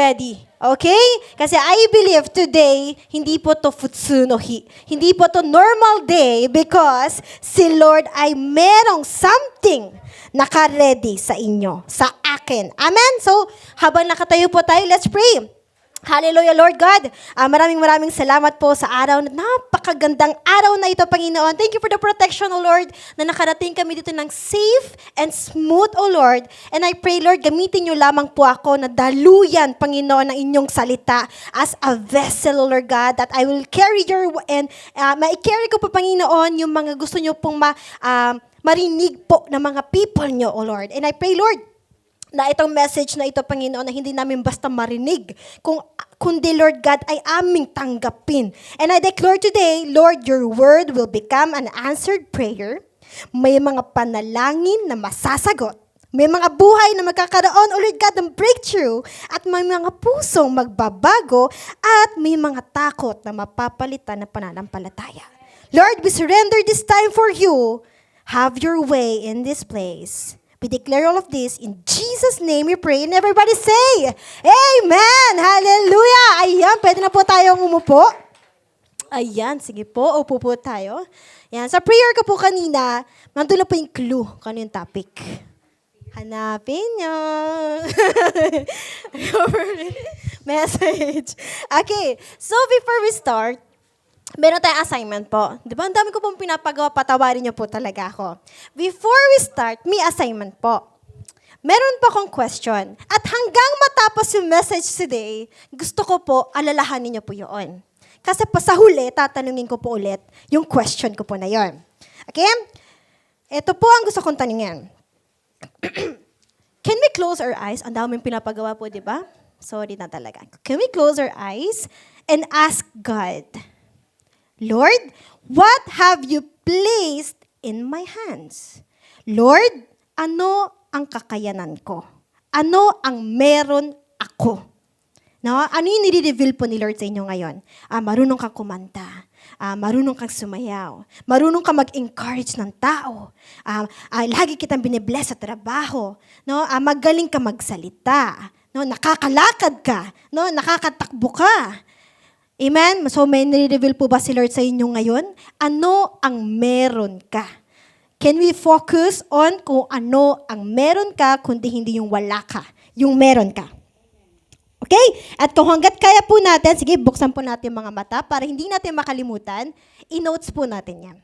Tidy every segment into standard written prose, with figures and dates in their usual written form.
ready. Okay? Kasi I believe today, hindi po to futsunohi. Hindi po to normal day because si Lord ay merong something naka-ready sa inyo, sa akin. Amen? So, habang nakatayo po tayo, let's pray. Hallelujah, Lord God. Maraming salamat po sa araw na napakagandang araw na ito, Panginoon. Thank you for the protection, O Lord, na nakarating kami dito ng safe and smooth, O Lord. And I pray, Lord, gamitin niyo lamang po ako na daluyan, Panginoon, ng inyong salita as a vessel, O Lord God, that I will carry your, and ma-carry ko po, Panginoon, yung mga gusto niyo pong marinig po ng mga people niyo, O Lord. And I pray, Lord, na itong message na ito, Panginoon, na hindi namin basta marinig, kundi, Lord God, ay aming tanggapin. And I declare today, Lord, your word will become an answered prayer. May mga panalangin na masasagot. May mga buhay na magkakaroon, oh Lord God, ng breakthrough. At may mga pusong magbabago. At may mga takot na mapapalitan ng pananampalataya. Lord, we surrender this time for you. Have your way in this place. We declare all of this in Jesus' name we pray. And everybody say, Amen! Hallelujah! Ayan, pwede na po tayong umupo. Ayan, sige po, upo po tayo. Ayan, sa prayer ko po kanina, nandun na po yung clue kung ano yung topic. Hanapin nyo. Message. Okay, so before we start, meron tayong assignment po. Di ba? Ang dami ko pong pinapagawa, patawarin niyo po talaga ako. Before we start, may assignment po. Meron pa akong question. At hanggang matapos yung message today, gusto ko po, alalahanin niyo po yun. Kasi pa sa huli, tatanungin ko po ulit yung question ko po na yun. Okay? Ito po ang gusto kong tanungin. Can we close our eyes? Ang daming pinapagawa po, di ba? Sorry na talaga. Can we close our eyes and ask God, Lord, what have you placed in my hands? Lord, ano ang kakayanan ko? Ano ang meron ako? No? Ano yung nire-reveal po ni Lord sa inyo ngayon? Marunong kang kumanta. Marunong kang sumayaw. Marunong kang mag-encourage ng tao. Lagi kitang binibless sa trabaho. No? Magaling ka magsalita. No? Nakakalakad ka. No? Nakakatakbo ka. Amen? So may nire-reveal po ba si Lord sa inyo ngayon? Ano ang meron ka? Can we focus on kung ano ang meron ka, kundi hindi yung wala ka, yung meron ka? Okay? At kung hanggat kaya po natin, sige, buksan po natin mga mata para hindi natin makalimutan, i-notes po natin yan.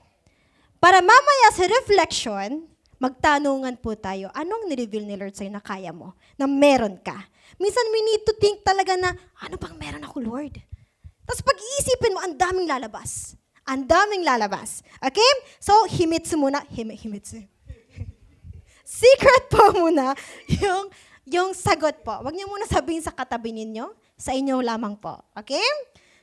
Para mamaya sa reflection, magtanungan po tayo, anong ni-reveal ni Lord sa'yo na kaya mo, na meron ka? Minsan we need to think talaga na, ano bang meron ako, Lord? Tapos pag-iisipin mo, ang daming lalabas. Ang daming lalabas. Okay? So, himitsu muna. Himitsu. Secret po muna yung sagot po. Huwag niyo muna sabihin sa katabi ninyo. Sa inyo lamang po. Okay?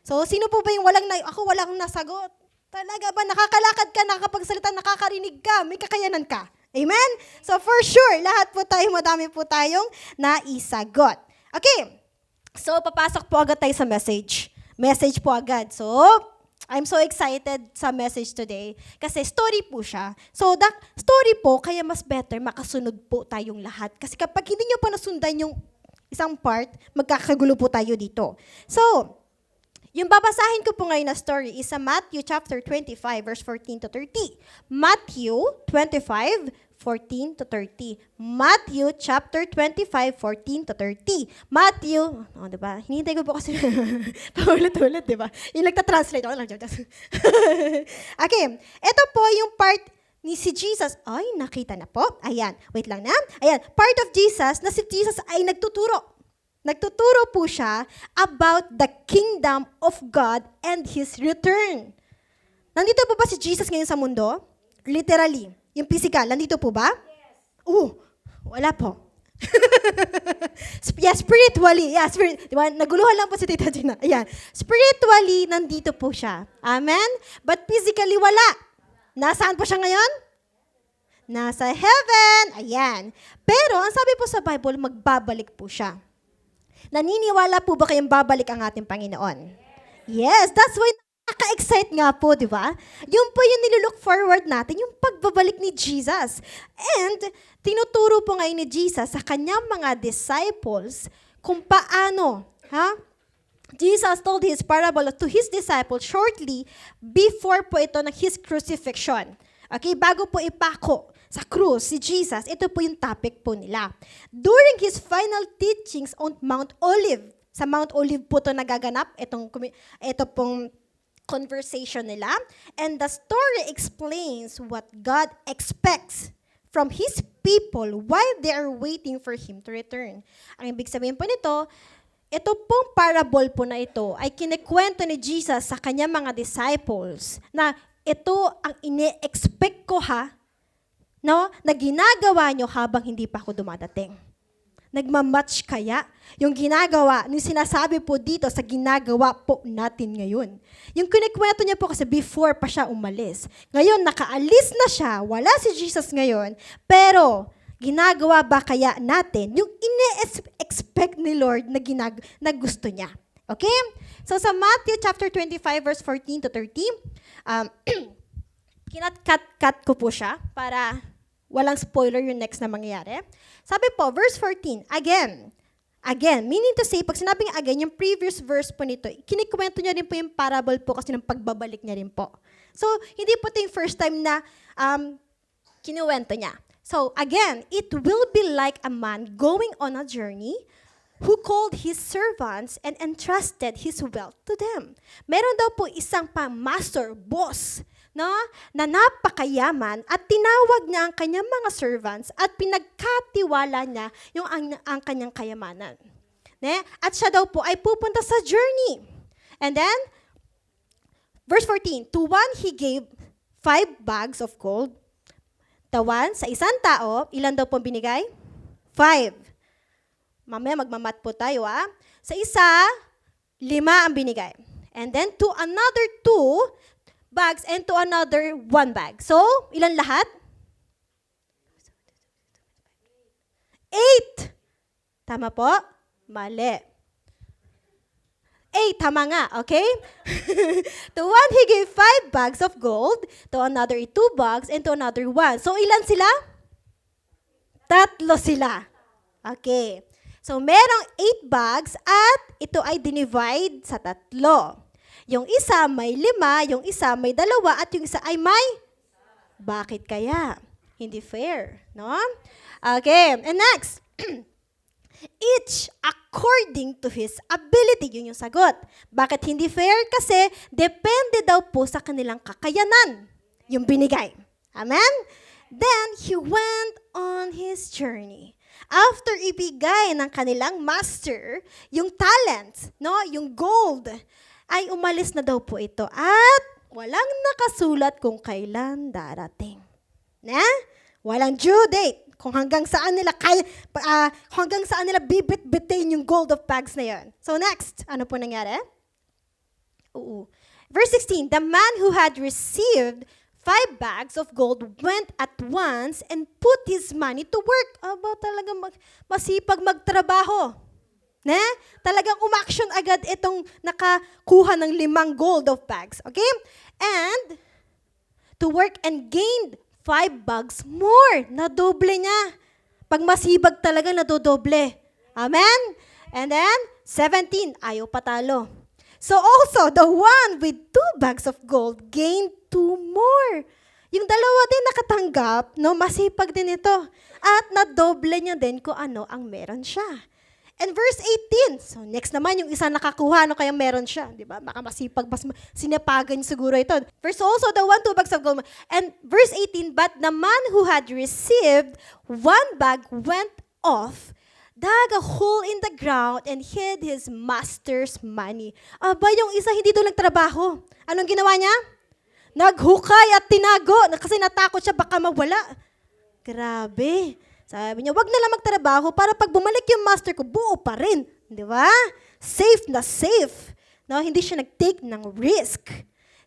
So, sino po ba yung ako walang nasagot? Talaga ba? Nakakalakad ka, nakakapagsalita, nakakarinig ka, may kakayanan ka. Amen? So, for sure, lahat po tayo, madami po tayong naisagot. Okay. So, papasok po agad tayo sa message. Message po agad. So, I'm so excited sa message today kasi story po siya. So, that story po, kaya mas better makasunod po tayong lahat. Kasi kapag hindi nyo pa nasundan yung isang part, magkakagulo po tayo dito. So, yung babasahin ko po ngayon na story is sa Matthew chapter 25, verse 14 to 30. Matthew 25, 14 to 30. Matthew chapter 25, 14 to 30. Matthew, diba? Hinihintay ko po kasi paulit-ulit, diba? Yung nagta-translate ako lang. Okay, ito po yung part ni si Jesus. Ay, nakita na po. Ayan, wait lang na. Ayan, part of Jesus na si Jesus ay nagtuturo. Nagtuturo po siya about the kingdom of God and His return. Nandito po ba si Jesus ngayon sa mundo? Literally. Yung physical, nandito po ba? Yes. Wala po. Yeah, spiritually. Yeah, diba? Naguluhan lang po si Tita Gina. Ayan. Spiritually, nandito po siya. Amen? But physically, wala. Nasaan po siya ngayon? Nasa heaven. Ayan. Pero, ang sabi po sa Bible, magbabalik po siya. Naniniwala po ba kayong babalik ang ating Panginoon? Yes, that's why nakaka-excite nga po, di ba? Yun po yung nilulook forward natin, yung pagbabalik ni Jesus. And tinuturo po ngayon ni Jesus sa kanyang mga disciples kung paano, Jesus told his parable to his disciples shortly before po ito ng his crucifixion. Okay, bago po ipako sa krus si Jesus, ito po yung topic po nila. During his final teachings on Mount Olive, sa Mount Olive po ito nagaganap, ito pong conversation nila. And the story explains what God expects from His people while they are waiting for Him to return. Ang ibig sabihin po nito, ito pong parable po na ito ay kinikwento ni Jesus sa kanyang mga disciples na ito ang ine-expect ko na ginagawa nyo habang hindi pa ako dumadating. Nagmamatch kaya yung ginagawa, yung sinasabi po dito sa ginagawa po natin ngayon. Yung kinikwento niya po kasi before pa siya umalis. Ngayon, nakaalis na siya, wala si Jesus ngayon, pero ginagawa ba kaya natin yung ine-expect ni Lord na gusto niya? Okay? So sa Matthew chapter 25 verse 14 to 30, kinat-cut ko po siya para walang spoiler yung next na mangyayari. Sabi po, verse 14, again, meaning to say, pag sinabing again, yung previous verse po nito, kinikwento niya rin po yung parable po kasi ng pagbabalik niya rin po. So, hindi po ito yung first time na kinuwento niya. So, again, it will be like a man going on a journey who called his servants and entrusted his wealth to them. Meron daw po isang master, boss, na napakayaman at tinawag niya ang kanyang mga servants at pinagkatiwala niya yung ang kanyang kayamanan. At siya daw po ay pupunta sa journey. And then, verse 14, to one he gave 5 bags of gold. The one, sa isang tao, ilan daw po binigay? 5. Mamaya magmamat po tayo Sa isa, 5 ang binigay. And then to another 2 bags and to another 1 bag. So, ilan lahat? 8. Tama po? Mali. 8, tama nga, okay? To one, he gave 5 bags of gold, to another 2 bags, and to another 1. So, ilan sila? 3 sila. Okay. So, merong 8 bags at ito ay dinivide sa 3. Yung isa may 5, yung isa may 2, at yung isa ay may? Bakit kaya? Hindi fair, no? Okay, and next. Each according to his ability. Yun yung sagot. Bakit hindi fair? Kasi depende daw po sa kanilang kakayanan yung binigay. Amen? Then, he went on his journey. After ibigay ng kanilang master, yung talents, no? Yung gold, ay umalis na daw po ito at walang nakasulat kung kailan darating. Walang due date kung hanggang saan nila bibit-bitin yung gold of bags na yon. So next, ano po nangyari? Verse 16, the man who had received 5 bags of gold went at once and put his money to work. Aba, talagang masipag magtrabaho. Talagang umaction agad itong nakakuha ng 5 gold of bags. Okay? And to work and gained 5 bags more. Nadoble niya. Pag masibag talaga, nadodoble. Amen? And then, 17, ayaw patalo. So also, the one with 2 bags of gold gained 2 more. Yung dalawa din nakatanggap, masipag din ito. At nadoble niya din kung ano ang meron siya. And verse 18, so next naman yung isa nakakuha, ano kaya meron siya, di ba? Baka masipag, mas sinapagan siguro ito. Verse also, the 1, 2 bags of gold. And verse 18, but the man who had received 1 bag went off, dug a hole in the ground, and hid his master's money. Aba, yung isa hindi doon nagtrabaho. Anong ginawa niya? Naghukay at tinago, kasi natakot siya baka mawala. Grabe. Sabi niya, wag na lang magtrabaho para pag bumalik yung master ko, buo pa rin. Di ba? Safe na safe. No, hindi siya nag-take ng risk.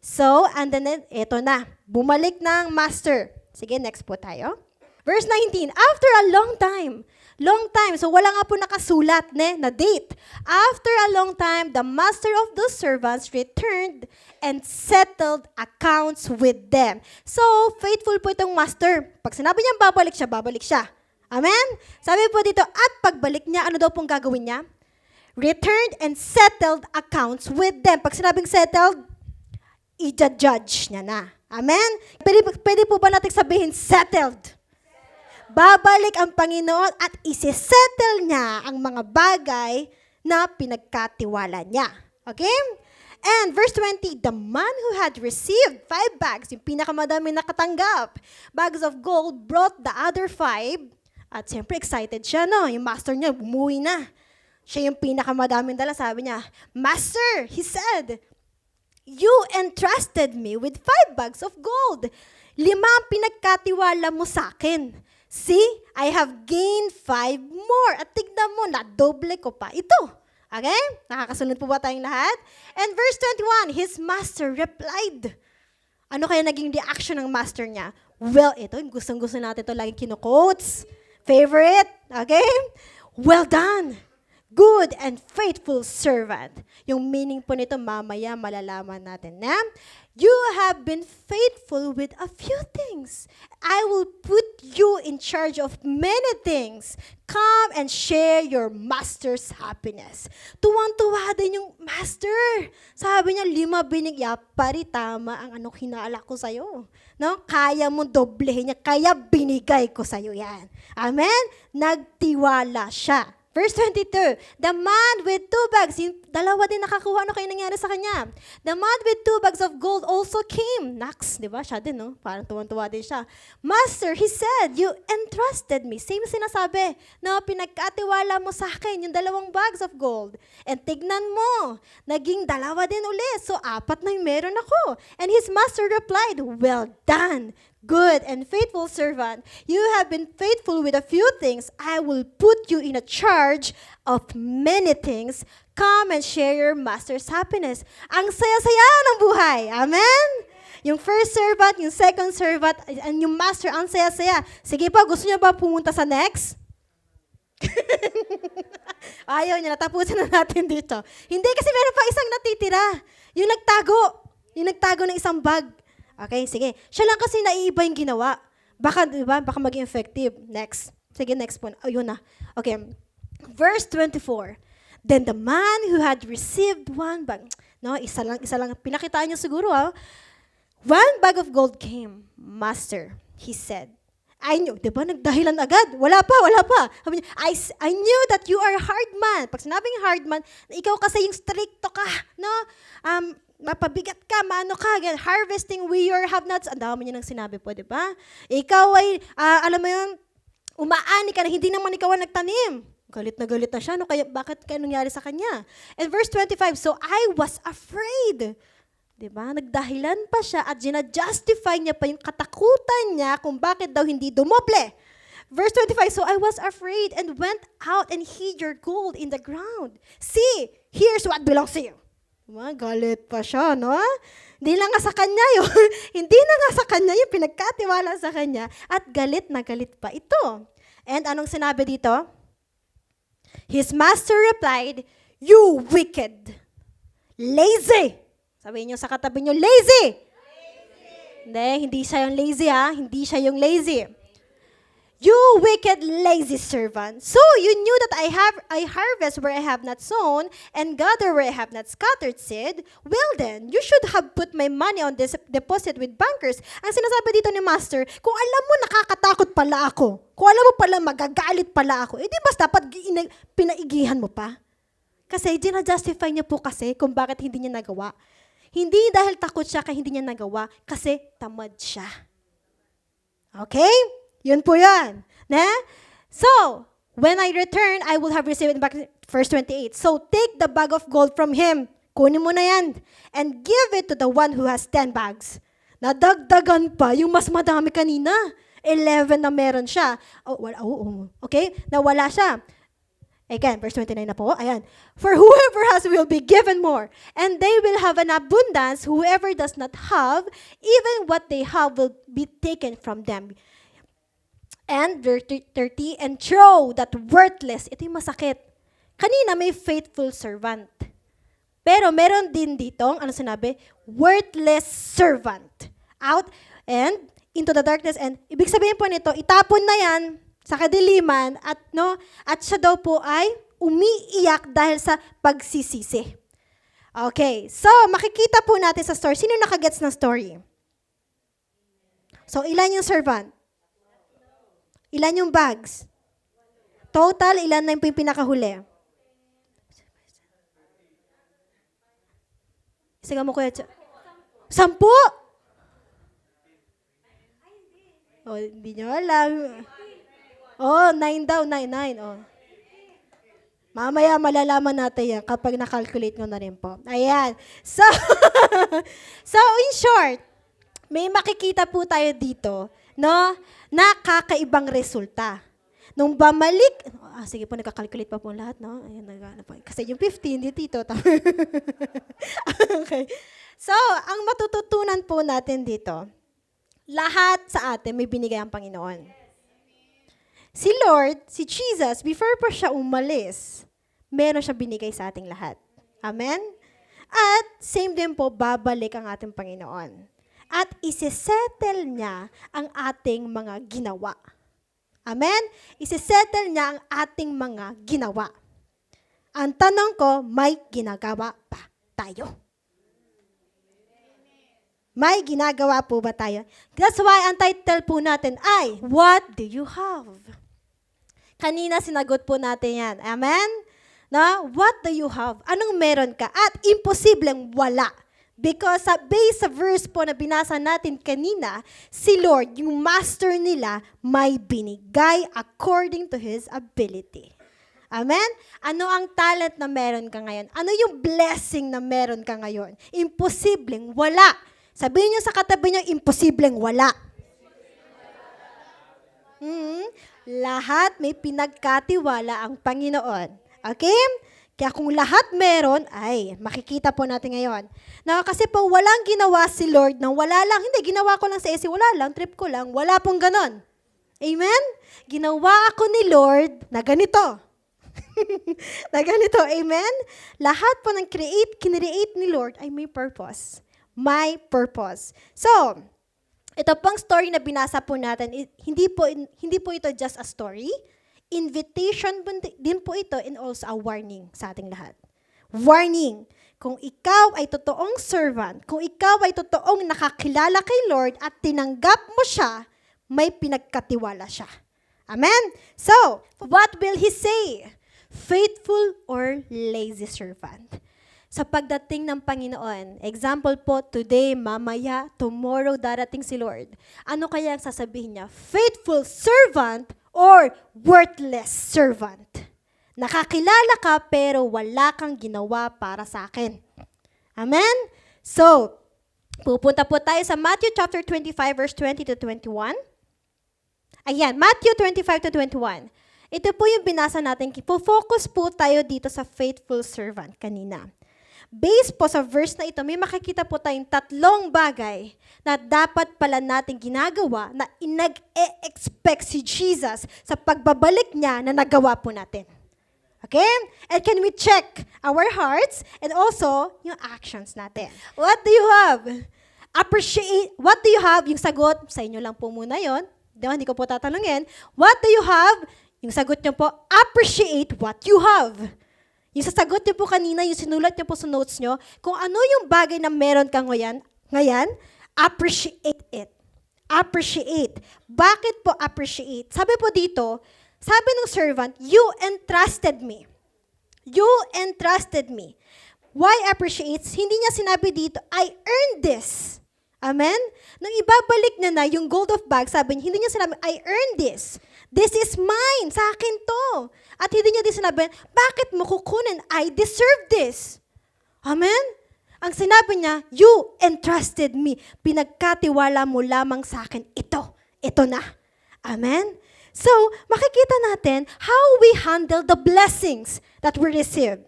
So, and then, eto na. Bumalik ng master. Sige, next po tayo. Verse 19, after a long time, so wala nga po nakasulat na date. After a long time, the master of those servants returned and settled accounts with them. So, faithful po itong master. Pag sinabi niya babalik siya, babalik siya. Amen? Sabi po dito, at pagbalik niya, ano daw pong gagawin niya? returned and settled accounts with them. Pag sinabing settled, i-judge niya na. Amen? Pwede po ba natin sabihin settled? Babalik ang Panginoon at isi-settle niya ang mga bagay na pinagkatiwala niya. Okay? And verse 20, the man who had received 5 bags, yung pinakamadami nakatanggap, bags of gold, brought the other 5. At siyempre excited siya, no? Yung master niya, bumuwi na. Siya yung pinakamadaming dala. Sabi niya, Master, he said, you entrusted me with 5 bags of gold. 5 ang pinagkatiwala mo sa akin. See, I have gained 5 more. At tignan mo, na-doble ko pa ito. Okay? Nakakasunod po ba tayong lahat? And verse 21, his master replied. Ano kaya naging reaction ng master niya? Well, ito, gustong-gusto natin ito laging kino-quotes. Favorite? Okay? Well done. Good and faithful servant. Yung meaning po nito, mamaya malalaman natin na, you have been faithful with a few things. I will put you in charge of many things. Come and share your master's happiness. Tuwang-tuwa din yung master. Sabi niya, 5 binigya, pari tama ang anong hinala ko sa'yo. No? Kaya mo doblehin niya, kaya binigay ko sa'yo yan. Amen? Nagtiwala siya. Verse 22, the man with 2 bags, yung dalawa din nakakuha, ano kayo nangyari sa kanya? The man with 2 bags of gold also came. Nax, di ba? Siya din, no? Parang tuwan-tuwa din siya. Master, he said, you entrusted me. Same sinasabi, na pinagkatiwala mo sa akin, yung 2 bags of gold. And tignan mo, naging 2 din ulit. So, 4 na yung meron ako. And his master replied, well done, good and faithful servant. You have been faithful with a few things. I will put you in a charge of many things. Come and share your master's happiness. Ang saya-saya ng buhay. Amen? Yung first servant, yung second servant, and yung master, ang saya-saya. Sige pa, gusto niyo ba pumunta sa next? Ayaw niya, natapusin na natin dito. Hindi kasi meron pa isang natitira. Yung nagtago ng isang bag. Okay, sige. Siya lang kasi naiiba yung ginawa. Baka, di ba? Baka maging effective. Next. Sige, next po. Ayun na. Okay. Verse 24. Then the man who had received 1 bag. No, isa lang. Pinakitaan niyo siguro, ha? 1 bag of gold came. Master, he said. I knew, di ba? Nagdahilan agad. Wala pa. Sabi niya, I knew that you are a hard man. Pag sinabing hard man, ikaw kasi yung stricto ka. No? Mapabigat ka, maano ka, harvesting we your have-nots. Ang dami niya nang sinabi po, di ba? Ikaw ay, alam mo yun, umaani ka na, hindi naman ikaw ang nagtanim. Galit na siya, no? Kaya, bakit kaya nangyari sa kanya? And verse 25, so I was afraid. Di ba? Nagdahilan pa siya at ginajustify niya pa yung katakutan niya kung bakit daw hindi dumoble. Verse 25, so I was afraid and went out and hid your gold in the ground. See, here's what belongs to you. Galit pa siya, no? Hindi lang nga sa kanya yun. Hindi na nga sa kanya yung pinagkatiwala sa kanya. At galit na galit pa ito. And anong sinabi dito? His master replied, you wicked, lazy. Sabihin niyo sa katabi niyo, lazy. Hindi siya yung lazy, ha? Hindi siya yung lazy. You wicked, lazy servant. So you knew that I harvest where I have not sown and gather where I have not scattered seed. Well then, you should have put my money on this deposit with bankers. Ang sinasabi dito ni Master, kung alam mo nakakatakot pala ako, kung alam mo pala magagalit pala ako, di mas dapat pinaigihan mo pa? Kasi ginajustify niya po kasi kung bakit hindi niya nagawa. Hindi dahil takot siya kaya hindi niya nagawa, kasi tamad siya. Okay? Yun po yan. Na? So, when I return, I will have received it back. Verse 28. So, take the bag of gold from him. Kunin mo na yan. And give it to the one who has 10 bags. Nadagdagan pa yung mas madami kanina. 11 na meron siya. Okay? Nawala siya. Again, verse 29 na po. Ayan. For whoever has will be given more. And they will have an abundance. Whoever does not have, even what they have will be taken from them. And verse 30, and throw that worthless, ito yung masakit. Kanina may faithful servant. Pero meron din dito, ano sinabi? Worthless servant. Out and into the darkness. And ibig sabihin po nito, itapon na yan sa kadiliman at siya daw po ay umiiyak dahil sa pagsisisi. Okay, so makikita po natin sa story. Sino nakagets ng story? So, ilan yung servant? Ilan yung bags? Total, ilan na yung pinakahuli? Sige mo, Kuya. 10? Oh, hindi nyo alam. Oh, 9 daw, 9. Oh. Mamaya malalaman natin yan kapag na-calculate nyo na rin po. Ayan. So, so in short, may makikita po tayo dito, no, na kakaibang resulta. Nung bumalik, sige po, nagka-calculate pa po lahat, no? Ayan, kasi yung 15, hindi dito. Okay. So, ang matututunan po natin dito, lahat sa atin may binigay ang Panginoon. Si Lord, si Jesus, before pa siya umalis, meron siya binigay sa ating lahat. Amen? At same din po, babalik ang ating Panginoon. At isisettle niya ang ating mga ginawa. Amen? Isisettle niya ang ating mga ginawa. Ang tanong ko, may ginagawa pa tayo? May ginagawa po ba tayo? That's why ang title po natin ay, What do you have? Kanina sinagot po natin yan. Amen? Na, what do you have? Anong meron ka? At imposibleng wala. Because sa base sa verse po na binasa natin kanina, si Lord, yung master nila, may binigay according to His ability. Amen? Ano ang talent na meron ka ngayon? Ano yung blessing na meron ka ngayon? Imposibleng wala. Sabihin niyo sa katabi niyo, imposibleng wala. Lahat may pinagkatiwala ang Panginoon. Okay? Kaya kung lahat meron, ay, makikita po natin ngayon. Kasi po, walang ginawa si Lord na wala lang. Hindi, ginawa ko lang sa AC, wala lang, trip ko lang. Wala pong ganon. Amen? Ginawa ako ni Lord na ganito. Na ganito, amen? Lahat po ng kinreate ni Lord ay may purpose. May purpose. So, ito pong story na binasa po natin, hindi po ito just a story. Invitation din po ito and also a warning sa ating lahat. Warning. Kung ikaw ay totoong servant, kung ikaw ay totoong nakakilala kay Lord at tinanggap mo siya, may pinagkatiwala siya. Amen? So, what will He say? Faithful or lazy servant? Sa pagdating ng Panginoon, example po, today, mamaya, tomorrow, darating si Lord. Ano kaya ang sasabihin niya? Faithful servant or worthless servant? Nakakilala ka pero wala kang ginawa para sa akin. Amen? So, pupunta po tayo sa Matthew chapter 25 verse 20 to 21. Ayan, Matthew 25 to 21. Ito po yung binasa natin. Focus po tayo dito sa faithful servant kanina. Based po sa verse na ito, may makikita po tayong 3 bagay na dapat pala natin ginagawa na inag-e-expect si Jesus sa pagbabalik niya na nagawa po natin. Okay? And can we check our hearts and also yung actions natin? What do you have? What do you have? Yung sagot, sa inyo lang po muna yon. Hindi ko po tatanungin. What do you have? Yung sagot niyo po, appreciate what you have. Yung sasagot niyo po kanina, yung sinulat niyo po sa notes niyo, kung ano yung bagay na meron ka ngayon, appreciate it. Appreciate. Bakit po appreciate? Sabi po dito, sabi ng servant, you entrusted me. You entrusted me. Why appreciates? Hindi niya sinabi dito, I earned this. Amen? Nung ibabalik niya na yung gold of bag, sabi niya, hindi niya sinabi, I earned this. This is mine. Sa akin to. At hindi niya din sinabi, bakit mo kukunin? I deserve this. Amen? Ang sinabi niya, you entrusted me. Pinagkatiwala mo lamang sa akin. Ito na. Amen? So, makikita natin how we handle the blessings that we received.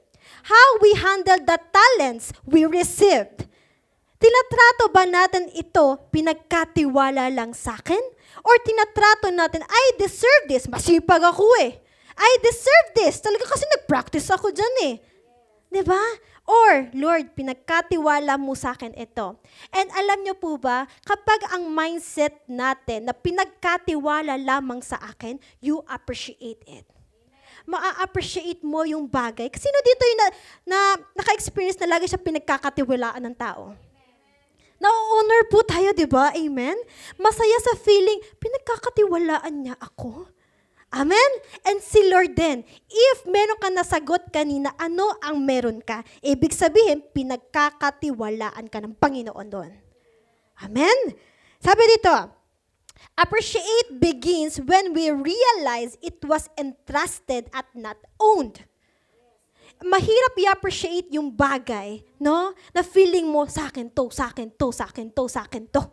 How we handle the talents we received. Tinatrato ba natin ito, pinagkatiwala lang sa akin? Or tinatrato natin, I deserve this. Masipag ako eh. I deserve this. Talaga kasi nag-practice ako dyan eh. Diba? Or, Lord, pinagkatiwala mo sa akin ito. And alam niyo po ba, kapag ang mindset natin na pinagkatiwala lamang sa akin, you appreciate it. maa-appreciate mo yung bagay. Sino dito yung naka-experience na lagi siya pinagkakatiwalaan ng tao? Na-honor po tayo, di ba? Amen? Masaya sa feeling, pinagkakatiwalaan niya ako. Amen? And si Lord din, if meron ka nasagot kanina, ano ang meron ka? Ibig sabihin, pinagkakatiwalaan ka ng Panginoon doon. Amen? Sabi dito, appreciate begins when we realize it was entrusted at not owned. Mahirap i-appreciate yung bagay, no? Na feeling mo, sa akin to, sa akin to, sa akin to, sa akin to.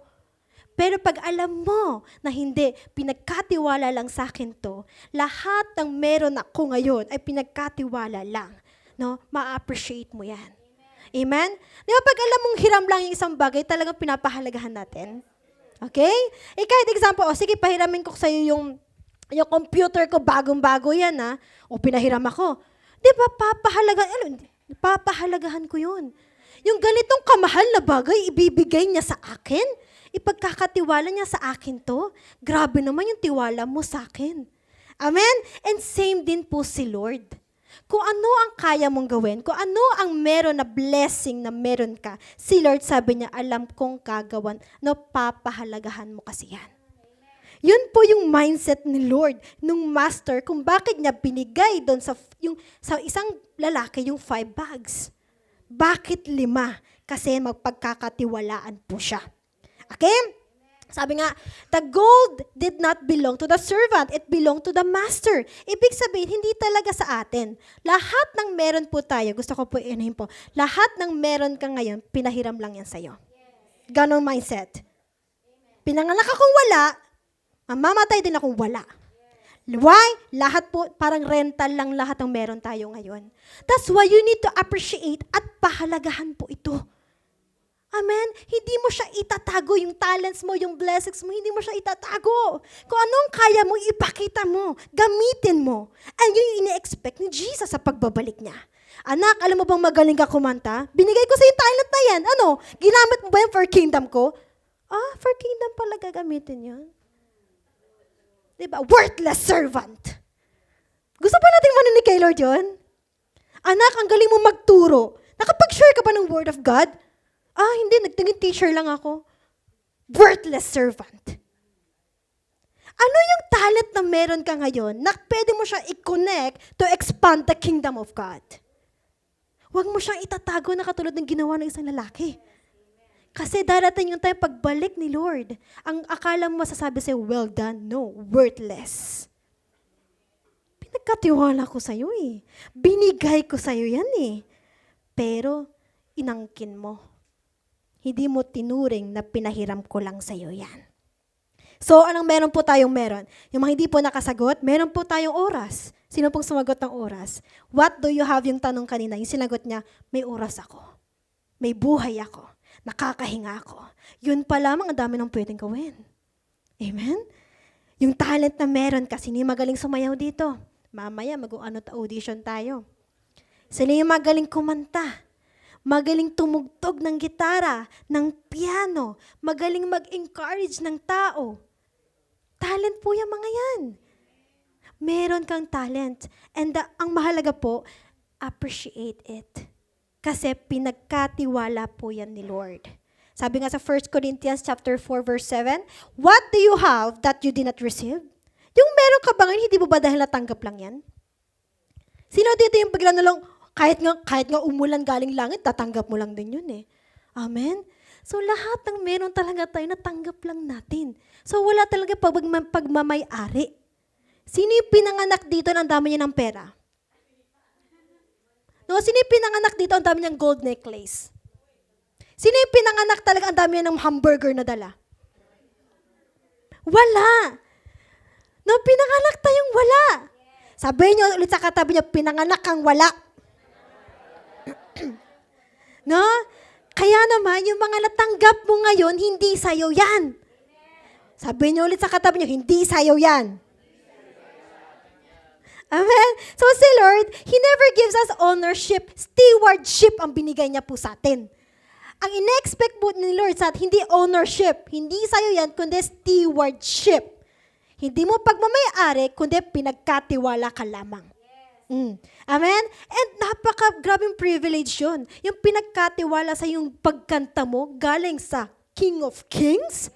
Pero pag alam mo na hindi, pinagkatiwala lang sa akin to, lahat ng meron ako ngayon ay pinagkatiwala lang. No? Ma-appreciate mo yan. Amen? Di ba pag alam mong hiram lang yung isang bagay, talagang pinapahalagahan natin? Okay? Kahit example, sige, pahiramin ko sa'yo yung computer ko, bagong-bago yan, ha? O pinahiram ako. Di ba, papahalagahan ko yun. Yung ganitong kamahal na bagay, ibibigay niya sa akin? Ipagkakatiwala niya sa akin to. Grabe naman yung tiwala mo sa akin. Amen? And same din po si Lord. Kung ano ang kaya mong gawin, kung ano ang meron na blessing na meron ka, si Lord sabi niya, alam kong kagawan, no, papahalagahan mo kasi yan. Yun po yung mindset ni Lord, nung master, kung bakit niya binigay doon sa isang lalaki yung 5 bags. Bakit 5? Kasi magpagkakatiwalaan po siya. Okay? Sabi nga, the gold did not belong to the servant. It belonged to the master. Ibig sabihin, hindi talaga sa atin. Lahat ng meron po tayo, gusto ko po inahin po, lahat ng meron ka ngayon, pinahiram lang yan sa'yo. Ganon mindset. Pinanganak akong wala, mamamatay din akong wala. Why? Lahat po, parang rental lang lahat ng meron tayo ngayon. That's why you need to appreciate at pahalagahan po ito. Amen? Hindi mo siya itatago, yung talents mo, yung blessings mo, hindi mo siya itatago. Kung anong kaya mo, ipakita mo, gamitin mo. And yun yung ine-expect ni Jesus sa pagbabalik niya. Anak, alam mo bang magaling ka kumanta? Binigay ko sa yung talent na yan. Ano? Ginamit mo ba yan for kingdom ko? For kingdom pala gagamitin yun. Diba? Worthless servant. Gusto pa natin maninig kay Lord yun? Anak, ang galing mo magturo. Nakapag-share ka ba ng word of God? Hindi, nagtingin teacher lang ako. Worthless servant. Ano yung talent na meron ka ngayon na pwede mo siya i-connect to expand the kingdom of God? Huwag mo siyang itatago na katulad ng ginawa ng isang lalaki. Kasi darating yung time pagbalik ni Lord, ang akala mo masasabi sa'yo, well done. No, worthless. Pinagkatiwala ko sa'yo eh. Binigay ko sa'yo yan eh. Pero, inangkin mo. Hindi mo tinuring na pinahiram ko lang sa'yo yan. So, anong meron po tayong meron? Yung mga hindi po nakasagot, meron po tayong oras. Sino pong sumagot ng oras? What do you have yung tanong kanina? Yung sinagot niya, may oras ako. May buhay ako. Nakakahinga ako. Yun pa lamang ang dami ng pwedeng gawin. Amen? Yung talent na meron kasi, sino yung magaling sumayaw dito? Mamaya, mag-audition tayo. Sino yung magaling kumanta? Magaling tumugtog ng gitara, ng piano, magaling mag-encourage ng tao. Talent po yung mga yan. Meron kang talent. And ang mahalaga po, appreciate it. Kasi pinagkatiwala po yan ni Lord. Sabi nga sa 1 Corinthians chapter 4 verse 7, what do you have that you did not receive? Yung meron ka ba ngayon, hindi mo ba dahil natanggap lang yan? Sino dito yung bigla na lang, kahit nga umulan galing langit, tatanggap mo lang din yun eh. Amen? So lahat ng meron talaga tayo, natanggap lang natin. So wala talaga pagmamay-ari. Sino yung pinanganak dito na ang dami niya ng pera? No, sino yung pinanganak dito ang dami niyang gold necklace? Sino yung pinanganak talaga ang dami niya ng hamburger na dala? Wala. No, pinanganak tayong wala. Sabihin niyo ulit sa katabi niyo, pinanganak kang wala. No? Kaya naman, yung mga natanggap mo ngayon, hindi sa'yo yan. Sabihin niyo ulit sa katabi niyo, hindi sa'yo yan. Amen? So si Lord, He never gives us ownership, stewardship ang binigay niya po sa atin. Ang ine-expect po ni Lord sa atin, hindi ownership, hindi sa'yo yan, kundi stewardship. Hindi mo pagmamayari, kundi pinagkatiwala ka lamang. Amen? And grabing privilege yun. Yung pinagkatiwala sa yung pagkanta mo galing sa King of Kings.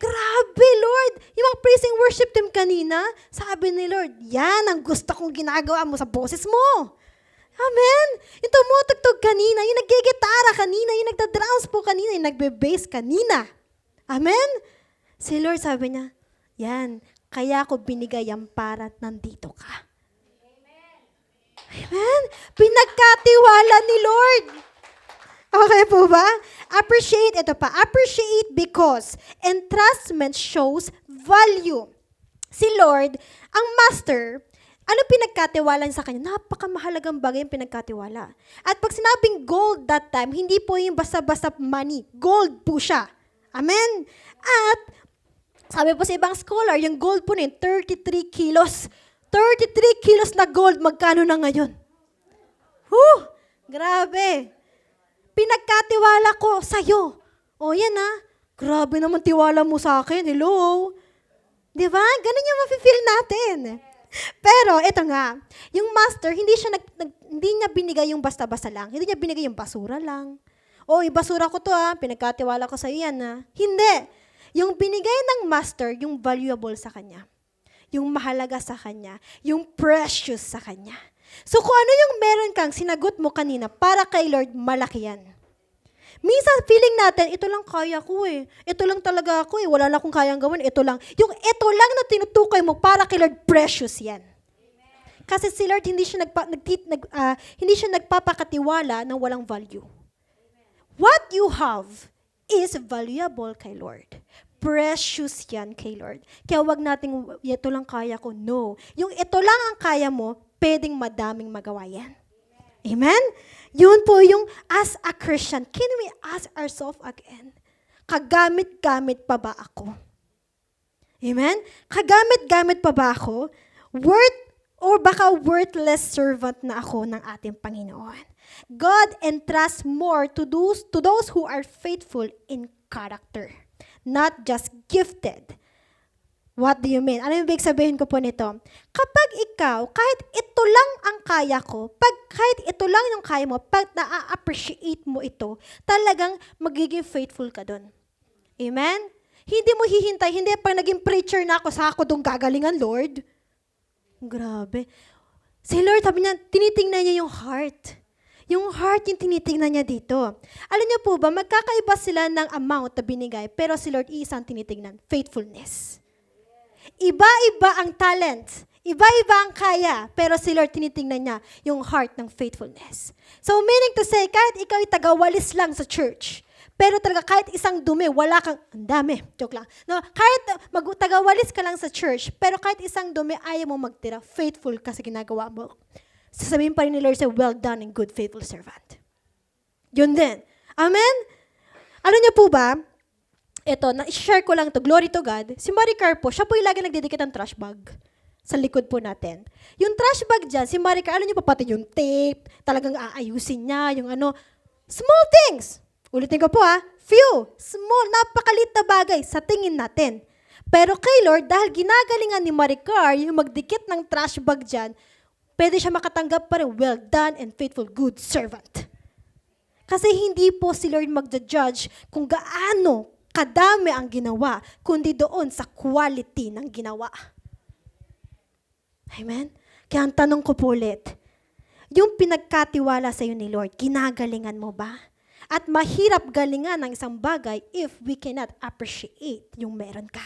Grabe, Lord! Yung mga praise and worship team kanina, sabi ni Lord, yan ang gusto kong ginagawa mo sa boses mo. Amen? Yung tumutugtog kanina, yung nagigitara kanina, yung nagda-drums po kanina, yung nagbe-bass kanina. Amen? Si Lord sabi niya, yan, kaya ako binigay yan para nandito ka. Amen? Pinagkatiwala ni Lord. Okay po ba? Appreciate, ito pa. Appreciate because entrustment shows value. Si Lord, ang master, ano pinagkatiwala sa kanya? Napakamahalagang bagay yung pinagkatiwala. At pag sinabing gold that time, hindi po yung basta-basta money. Gold po siya. Amen? At sabi po sa ibang scholar, yung gold po na yun, 33 kilos. 33 kilos na gold, magkano na ngayon? Grabe. Pinagkatiwala ko sa'yo. O yan grabe naman tiwala mo sa akin. Hello? Di ba? Ganun yung mafe-feel natin. Pero ito nga, yung master, hindi niya binigay yung basta-basta lang. Hindi niya binigay yung basura lang. O, ibasura ko to pinagkatiwala ko sa'yo yan Hindi. Yung binigay ng master, yung valuable sa kanya. Yung mahalaga sa kanya. Yung precious sa kanya. So kung ano yung meron kang sinagot mo kanina, para kay Lord, malaki yan. Minsan feeling natin, ito lang kaya ko Ito lang talaga ako wala na akong kayang gawin, ito lang. Yung ito lang na tinutukoy mo, para kay Lord, precious yan. Kasi si Lord, hindi siya nagpapakatiwala ng walang value. What you have is valuable kay Lord. Precious yan kay Lord. Kaya wag nating, ito lang kaya ko. No. Yung ito lang ang kaya mo, pwedeng madaming magawa yan. Amen? Yun po yung as a Christian, can we ask ourselves again, kagamit-gamit pa ba ako? Amen? Kagamit-gamit pa ba ako? Baka worthless servant na ako ng ating Panginoon. God entrusts more to those who are faithful in character, not just gifted. What do you mean? Ano yung ibig sabihin ko po nito? Kapag ikaw, kahit ito lang ang kaya ko, kahit ito lang yung kaya mo, pag na-appreciate mo ito, talagang magiging faithful ka doon. Amen? Hindi mo hihintay, hindi pag naging preacher na ako, sa ako doon gagalingan, Lord. Grabe. Si Lord, sabi niya, tinitingnan niya yung heart. Yung heart yung tinitingnan niya dito. Alam niyo po ba, magkakaiba sila ng amount na binigay, pero si Lord isang tinitingnan, faithfulness. Iba-iba ang talent. Iba-iba ang kaya. Pero si Lord, tinitingnan niya yung heart ng faithfulness. So meaning to say, kahit ikaw ay tagawalis lang sa church, pero talaga kahit isang dumi, wala kang, ang dami, joke lang. No, kahit tagawalis ka lang sa church, pero kahit isang dumi, ayaw mo magtira, faithful ka sa ginagawa mo. Sasabihin pa rin ni Lord, say, well done and good, faithful servant. Yun din. Amen? Ano niyo po ba? Ito, na-share ko lang to, glory to God. Si Maricar po, siya po yung lagi nagdidikit ng trash bag sa likod po natin. Yung trash bag dyan, si Maricar, alam niyo pa pati yung tape, talagang aayusin niya, yung small things. Ulitin ko po few, small, napakalit na bagay sa tingin natin. Pero kay Lord, dahil ginagalingan ni Maricar yung magdikit ng trash bag dyan, pwede siya makatanggap pa rin, well done and faithful, good servant. Kasi hindi po si Lord magja-judge kung gaano kadami ang ginawa, kundi doon sa quality ng ginawa. Amen? Kaya ang tanong ko po ulit, yung pinagkatiwala sa iyo ni Lord, ginagalingan mo ba? At mahirap galingan ng isang bagay if we cannot appreciate yung meron ka.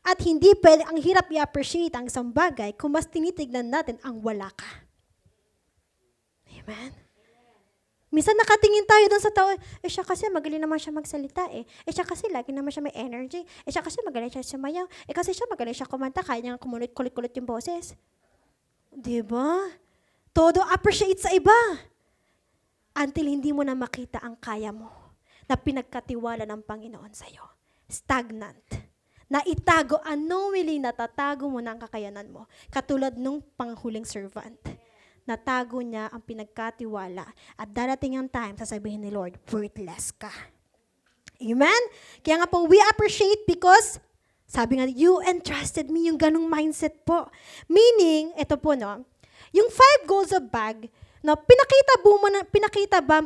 At hindi pwede, ang hirap i-appreciate ang isang bagay kung mas tinitignan natin ang wala ka. Amen? Minsan nakatingin tayo doon sa tao, siya kasi magaling naman siya magsalita siya kasi lagi naman siya may energy. Siya kasi magaling siya sumayaw. Kasi siya magaling siya kumanta, kaya niya kulit-kulit yung boses. Diba? Todo appreciate sa iba. Until hindi mo na makita ang kaya mo na pinagkatiwala ng Panginoon sa'yo. Stagnant. Na itago, unknowingly natatago mo na ang kakayanan mo. Katulad nung panghuling servant. Natago niya ang pinagkatiwala. At darating ang time, sasabihin ni Lord, worthless ka. Amen? Kaya nga po, we appreciate because, sabi nga, you entrusted me, yung ganong mindset po. Meaning, ito po, Yung 5 goals of bag, no, pinakita ba,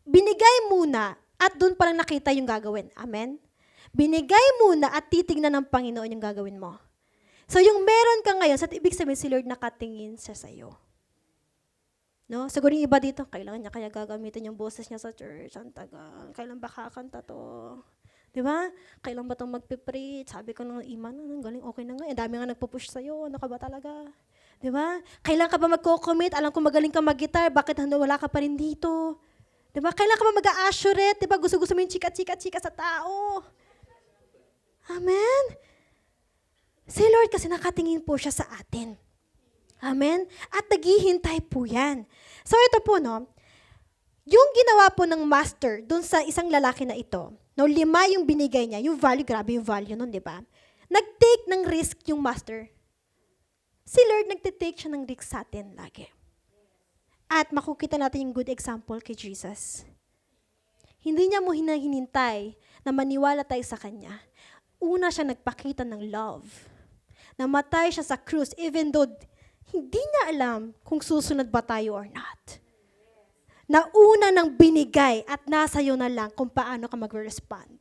binigay muna at doon pa lang nakita yung gagawin. Amen? Binigay muna at titignan ng Panginoon yung gagawin mo. So yung meron ka ngayon, sa ibig sabihin si Lord nakatingin siya sa'yo. No? Siguro yung iba dito, kailangan niya kaya gagamitin yung boses niya sa church. Ang tagal. Kailan ba kakanta to? Di ba? Kailan ba itong magpipreach? Sabi ko nung Iman, ang galing, okay na nga. Ang dami nga nagpo-push sa'yo. Ano ka ba talaga? Di ba? Kailan ka ba magko-commit? Alam ko magaling ka mag-guitar. Bakit wala ka pa rin dito? Di ba? Kailan ka ba mag-a-assurate? Di ba? Gusto mo yung chika-chika-chika sa tao. Amen? Si Lord kasi nakatingin po siya sa atin. Amen? At naghihintay po yan. So ito po, no, yung ginawa po ng master dun sa isang lalaki na ito, no, 5 yung binigay niya, yung value, grabe yung value nun, di ba? Nag-take ng risk yung master. Si Lord nagtitake siya ng risk sa atin lagi. At makukita natin yung good example kay Jesus. Hindi niya mo hinahintay na maniwala tayo sa Kanya. Una siya nagpakita ng love. Namatay siya sa krus even though hindi niya alam kung susunod ba tayo or not. Nauna nang binigay at nasa iyo na lang kung paano ka mag-respond.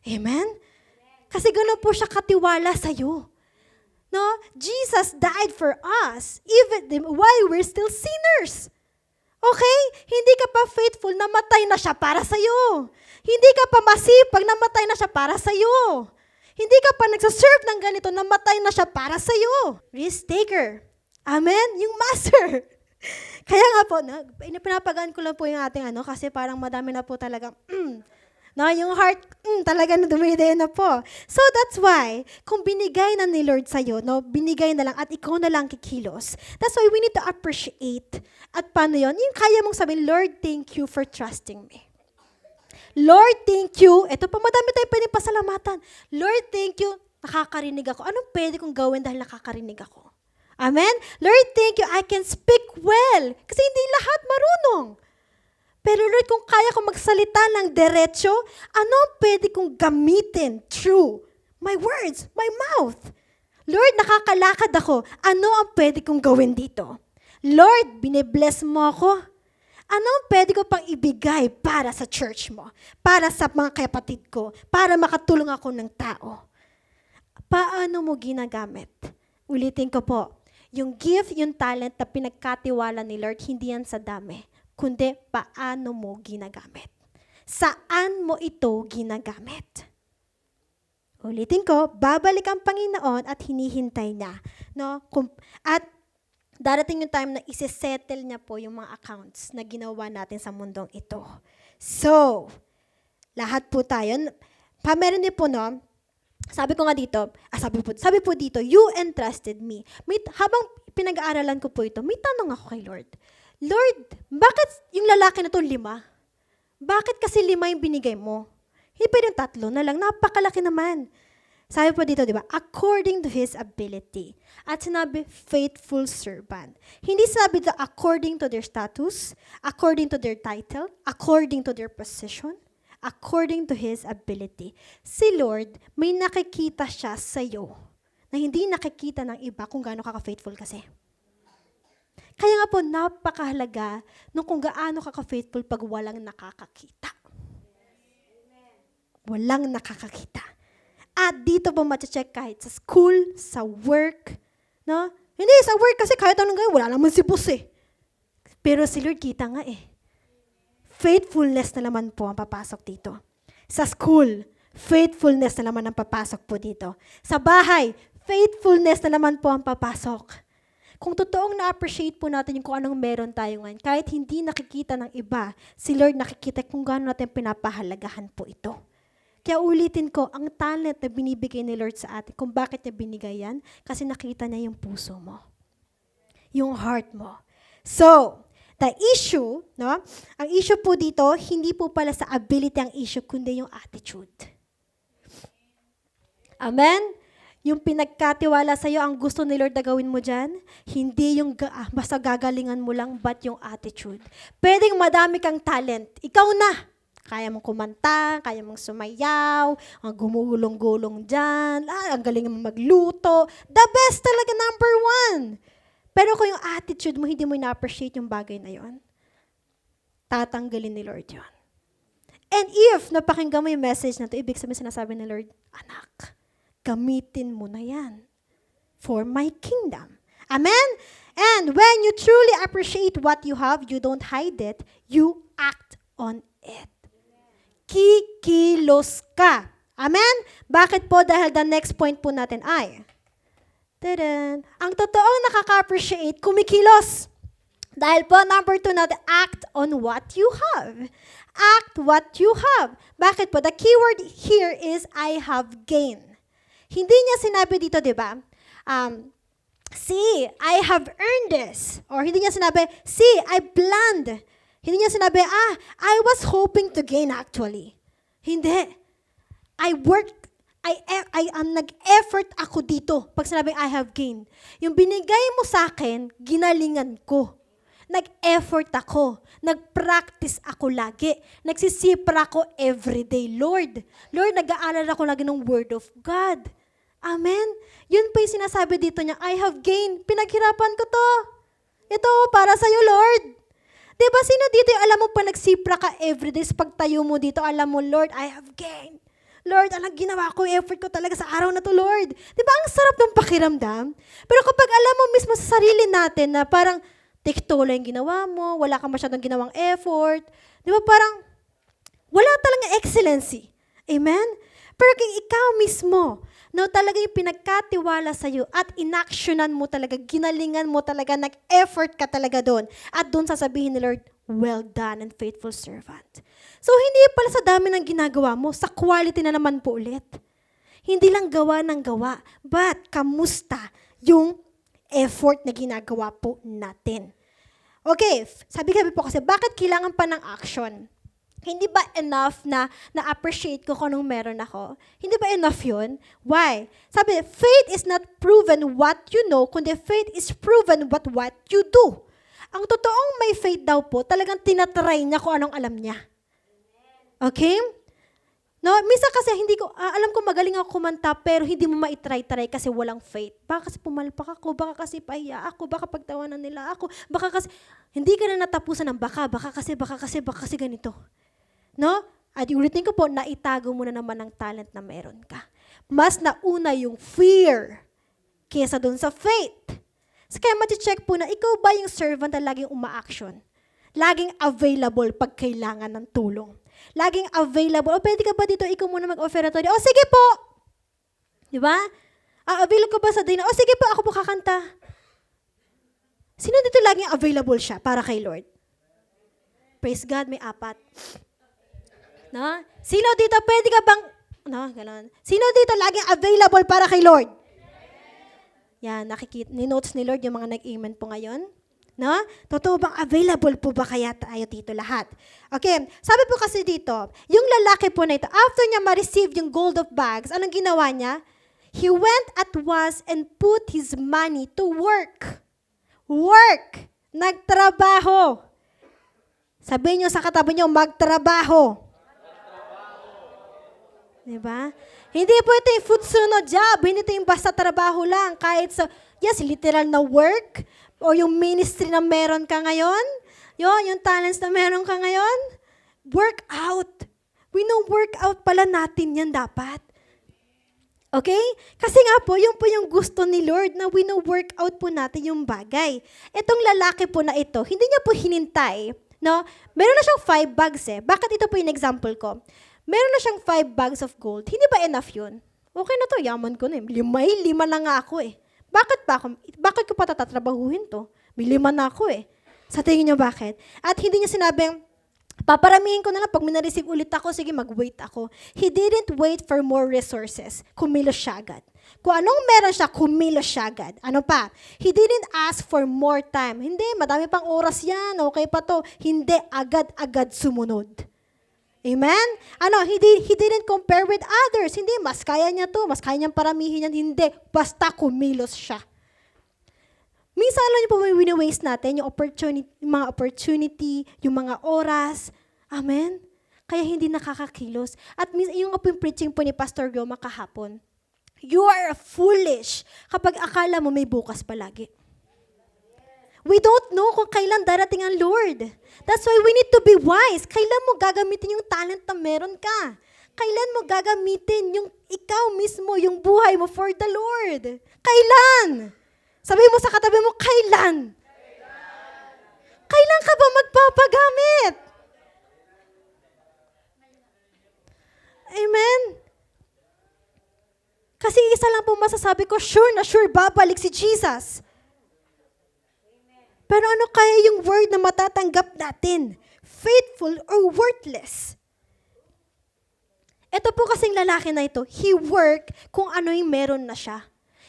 Amen? Kasi gano'n po siya katiwala sa iyo. No? Jesus died for us even while we're still sinners. Okay? Hindi ka pa faithful, namatay na siya para sa iyo. Hindi ka pa masipag, namatay na siya para sa iyo. Hindi ka pa nagsaserve ng ganito, namatay na siya para sa iyo. Risk taker. Amen? Yung master. Kaya nga po, pinapagaan ko lang po yung ating kasi parang madami na po talaga, no, yung heart, talaga na dumidaya na po. So that's why, kung binigay na ni Lord sa'yo, no, binigay na lang at ikaw na lang kikilos. That's why we need to appreciate. At paano yun? Yung kaya mong sabihin, Lord, thank you for trusting me. Lord, thank you. Ito pa, madami tayong pwedeng pasalamatan. Lord, thank you. Nakakarinig ako. Anong pwede kong gawin dahil nakakarinig ako? Amen? Lord, thank you. I can speak well. Kasi hindi lahat marunong. Pero Lord, kung kaya kong magsalita ng diretso, ano ang pwede kong gamitin through my words, my mouth? Lord, nakakalakad ako. Ano ang pwede kong gawin dito? Lord, binibless mo ako. Ano ang pwede ko pang ibigay para sa church mo? Para sa mga kapatid ko? Para makatulong ako ng tao? Paano mo ginagamit? Ulitin ko po. Yung gift, yung talent na pinagkatiwala ni Lord, hindi yan sa dami, kundi paano mo ginagamit. Saan mo ito ginagamit? Ulitin ko, babalik ang Panginoon at hinihintay niya. No? At darating yung time na isi-settle niya po yung mga accounts na ginawa natin sa mundong ito. So, lahat po tayo, meron din po, no? Sabi ko nga dito, sabi po dito, you entrusted me. Habang pinag-aaralan ko po ito, may tanong ako kay Lord. Lord, bakit yung lalaki na to 5? Bakit kasi 5 yung binigay mo? Hindi pa yung 3 na lang, napakalaki naman. Sabi po dito, di ba? According to his ability. At sinabi, faithful servant. Hindi sinabi dito according to their status, according to their title, according to their position, according to his ability. Si Lord, may nakikita siya sa iyo na hindi nakikita ng iba kung gaano ka-faithful kasi. Kaya nga po, napakahalaga nung kung gaano ka-faithful pag walang nakakakita. Walang nakakakita. At dito po ma-check kahit sa school, sa work, no? Hindi, sa work kasi kahit anong gawin, wala naman si boss eh. Pero si Lord kita nga eh. Faithfulness na naman po ang papasok dito. Sa school, faithfulness na naman ang papasok po dito. Sa bahay, faithfulness na naman po ang papasok. Kung totoong na-appreciate po natin yung kung anong meron tayo ngayon, kahit hindi nakikita ng iba, si Lord nakikita kung gaano natin pinapahalagahan po ito. Kaya ulitin ko, ang talent na binibigay ni Lord sa atin, kung bakit niya binigay yan, kasi nakita niya yung puso mo. Yung heart mo. So, the issue, no? Ang issue po dito, hindi po pala sa ability ang issue, kundi yung attitude. Amen? Yung pinagkatiwala sa'yo, ang gusto ni Lord na gawin mo dyan, hindi yung basta gagalingan mo lang, but yung attitude. Pwedeng madami kang talent. Ikaw na. Kaya mong kumanta, kaya mong sumayaw, ang gumulong-gulong dyan, ang galing mong magluto. The best talaga, number 1. Pero kung yung attitude mo, hindi mo na-appreciate yung bagay na yon, tatanggalin ni Lord yon. And if napakinggan mo yung message na to, ibig sabihin sinasabi ni Lord, anak, gamitin mo na yan for my kingdom. Amen? And when you truly appreciate what you have, you don't hide it, you act on it. Kikilos ka. Amen? Bakit po? Dahil the next point po natin ay, ang totoong nakaka-appreciate, kumikilos. Dahil po, number 2 natin, act on what you have. Act what you have. Bakit po? The keyword here is, I have gain. Hindi niya sinabi dito, di ba? See, I have earned this. Or hindi niya sinabi, see, I planned. Hindi niya sinabi, I was hoping to gain actually. Hindi. I worked, nag-effort ako dito. Pag sinabi, I have gained. Yung binigay mo sa akin, ginalingan ko. Nag-effort ako. Nag-practice ako lagi. Nagsisipra ako everyday. Lord, nag-aaral ako lagi ng Word of God. Amen? Yun pa yung sinasabi dito niya, I have gained. Pinaghirapan ko to. Ito, para sa'yo, Lord. Diba, sino dito yung alam mo pa nagsipra ka everyday, pagtayo mo dito, alam mo, Lord, I have gained. Lord, alang ginawa ko, effort ko talaga sa araw na to, Lord. Diba, ang sarap ng pakiramdam? Pero kapag alam mo mismo sa sarili natin na parang, tikto lang yung ginawa mo, wala kang masyadong ginawang effort, diba, parang, wala talagang excellency. Amen? Pero kung ikaw mismo, no, talaga yung pinagkatiwala sa'yo at inaksyonan mo talaga, ginalingan mo talaga, nag-effort ka talaga doon. At doon sasabihin ni Lord, well done and faithful servant. So, hindi pala sa dami ng ginagawa mo, sa quality na naman po ulit. Hindi lang gawa ng gawa, but kamusta yung effort na ginagawa po natin. Okay, sabi po kasi, bakit kailangan pa ng action? Hindi ba enough na na-appreciate ko kung anong meron ako? Hindi ba enough yun? Why? Sabi, faith is not proven what you know, kundi faith is proven what you do. Ang totoong may faith daw po, talagang tinatry niya kung anong alam niya. Okay? No, minsan kasi hindi ko, alam ko magaling ako kumanta, pero hindi mo maitry-try kasi walang faith. Baka kasi pumalpak ako, baka kasi pahiya ako, baka pagtawanan nila ako, baka kasi, hindi ka na natapusan ng baka kasi ganito. No? At ulitin ko po, naitago mo na naman ang talent na meron ka. Mas nauna yung fear kesa dun sa faith. So kaya mati-check po na ikaw ba yung servant na laging uma-action? Laging available pag kailangan ng tulong. Laging available. O pwede ka ba dito, ikaw muna mag-offeratory? O sige po! Di ba? Available ka ba sa dinner? O sige po, ako po kakanta. Sino dito laging available siya para kay Lord? Praise God, may 4. No? Sino dito pwede ka bang, no, gano'n. Sino dito laging available para kay Lord? Yan, nakikita, ni-notes ni Lord yung mga nag-amen po ngayon. No? Totoo bang available po ba kaya tayo dito lahat? Okay, sabi po kasi dito, yung lalaki po na ito, after niya ma-receive yung gold of bags, anong ginawa niya? He went at once and put his money to work. Work! Nagtrabaho. Sabihin niyo sa katabi niyo, magtrabaho. Diba? Hindi po ito yung futsuno job. Hindi ito yung basta trabaho lang. Kahit sa, yes, literal na work, o yung ministry na meron ka ngayon, yung talents na meron ka ngayon, work out. We know work out pala natin yan dapat. Okay? Kasi nga po, yun po yung gusto ni Lord na we know work out po natin yung bagay. Itong lalaki po na ito, hindi niya po hinintay. No? Meron na siyang 5 bags eh. Bakit ito po yung example ko? Meron na siyang 5 bags of gold. Hindi ba enough yun? Okay na to, yaman ko na eh. 5 na nga ako eh. Bakit ko pa tatatrabahuhin to? May 5 na ako eh. Sa tingin niyo bakit? At hindi niya sinabing, paparamihin ko na lang, pag mina-receive ulit ako, sige mag-wait ako. He didn't wait for more resources. Kumilos siya agad. Kung anong meron siya, kumilos siya agad. Ano pa? He didn't ask for more time. Hindi, madami pang oras yan. Okay pa to. Hindi, agad-agad sumunod. Amen? He didn't compare with others. Hindi, mas kaya niya to, mas kaya niyang paramihin yan. Hindi, basta kumilos siya. Minsan, alam niyo po, may wini-waste natin yung mga opportunity, yung mga oras. Amen? Kaya hindi nakakakilos. At yung preaching po ni Pastor Goma kahapon, you are foolish kapag akala mo may bukas palagi. We don't know kung kailan darating ang Lord. That's why we need to be wise. Kailan mo gagamitin yung talent na meron ka? Kailan mo gagamitin yung ikaw mismo, yung buhay mo for the Lord? Kailan? Sabi mo sa katabi mo, kailan? Kailan ka ba magpapagamit? Amen? Kasi isa lang po masasabi ko, sure na sure babalik si Jesus. Pero ano kaya yung word na matatanggap natin? Faithful or worthless? Ito po kasing lalaki na ito, he work kung ano yung meron na siya.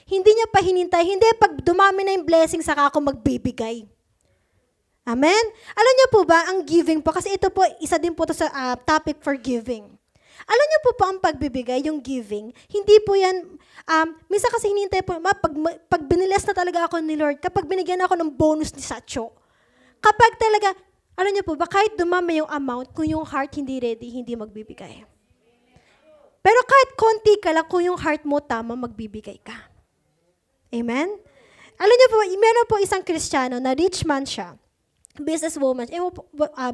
Hindi niya pa hinintay, hindi pag dumami na yung blessing saka ako magbibigay. Amen? Alam niyo po ba, ang giving po, kasi ito po, isa din po to sa topic for giving. Alam niyo po pa ang pagbibigay, yung giving, hindi po yan, minsan kasi hinintay po, pag biniles na talaga ako ni Lord, kapag binigyan ako ng bonus ni Sacho, kapag talaga, alam niyo po ba, kahit dumami yung amount, kung yung heart hindi ready, hindi magbibigay. Pero kahit konti ka lang, kung yung heart mo tama, magbibigay ka. Amen? Alam niyo po, meron po isang Kristiyano na rich man siya, businesswoman,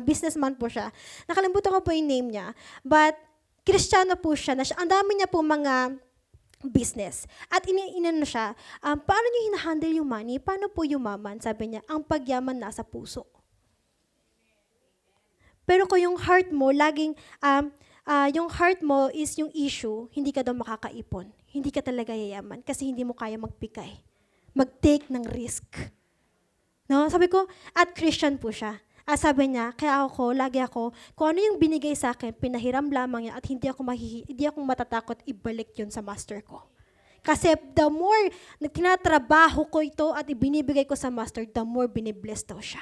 businessman po siya. Nakalimutan ko po yung name niya, but Kristiyano po siya, ang dami niya po mga business. At inano siya, paano niyo hinahandle yung money? Paano po yumaman? Sabi niya, ang pagyaman nasa puso. Pero kung yung heart mo, yung heart mo is yung issue, hindi ka daw makakaipon. Hindi ka talaga yayaman kasi hindi mo kaya magpikay. Mag-take ng risk. No? Sabi ko, at Christian po siya. Sabi niya, kaya lagi ako, kung ano yung binigay sa akin, pinahiram lamang niya at hindi ako matatakot ibalik yun sa master ko. Kasi the more na tinatrabaho ko ito at ibinibigay ko sa master, the more binibless daw siya.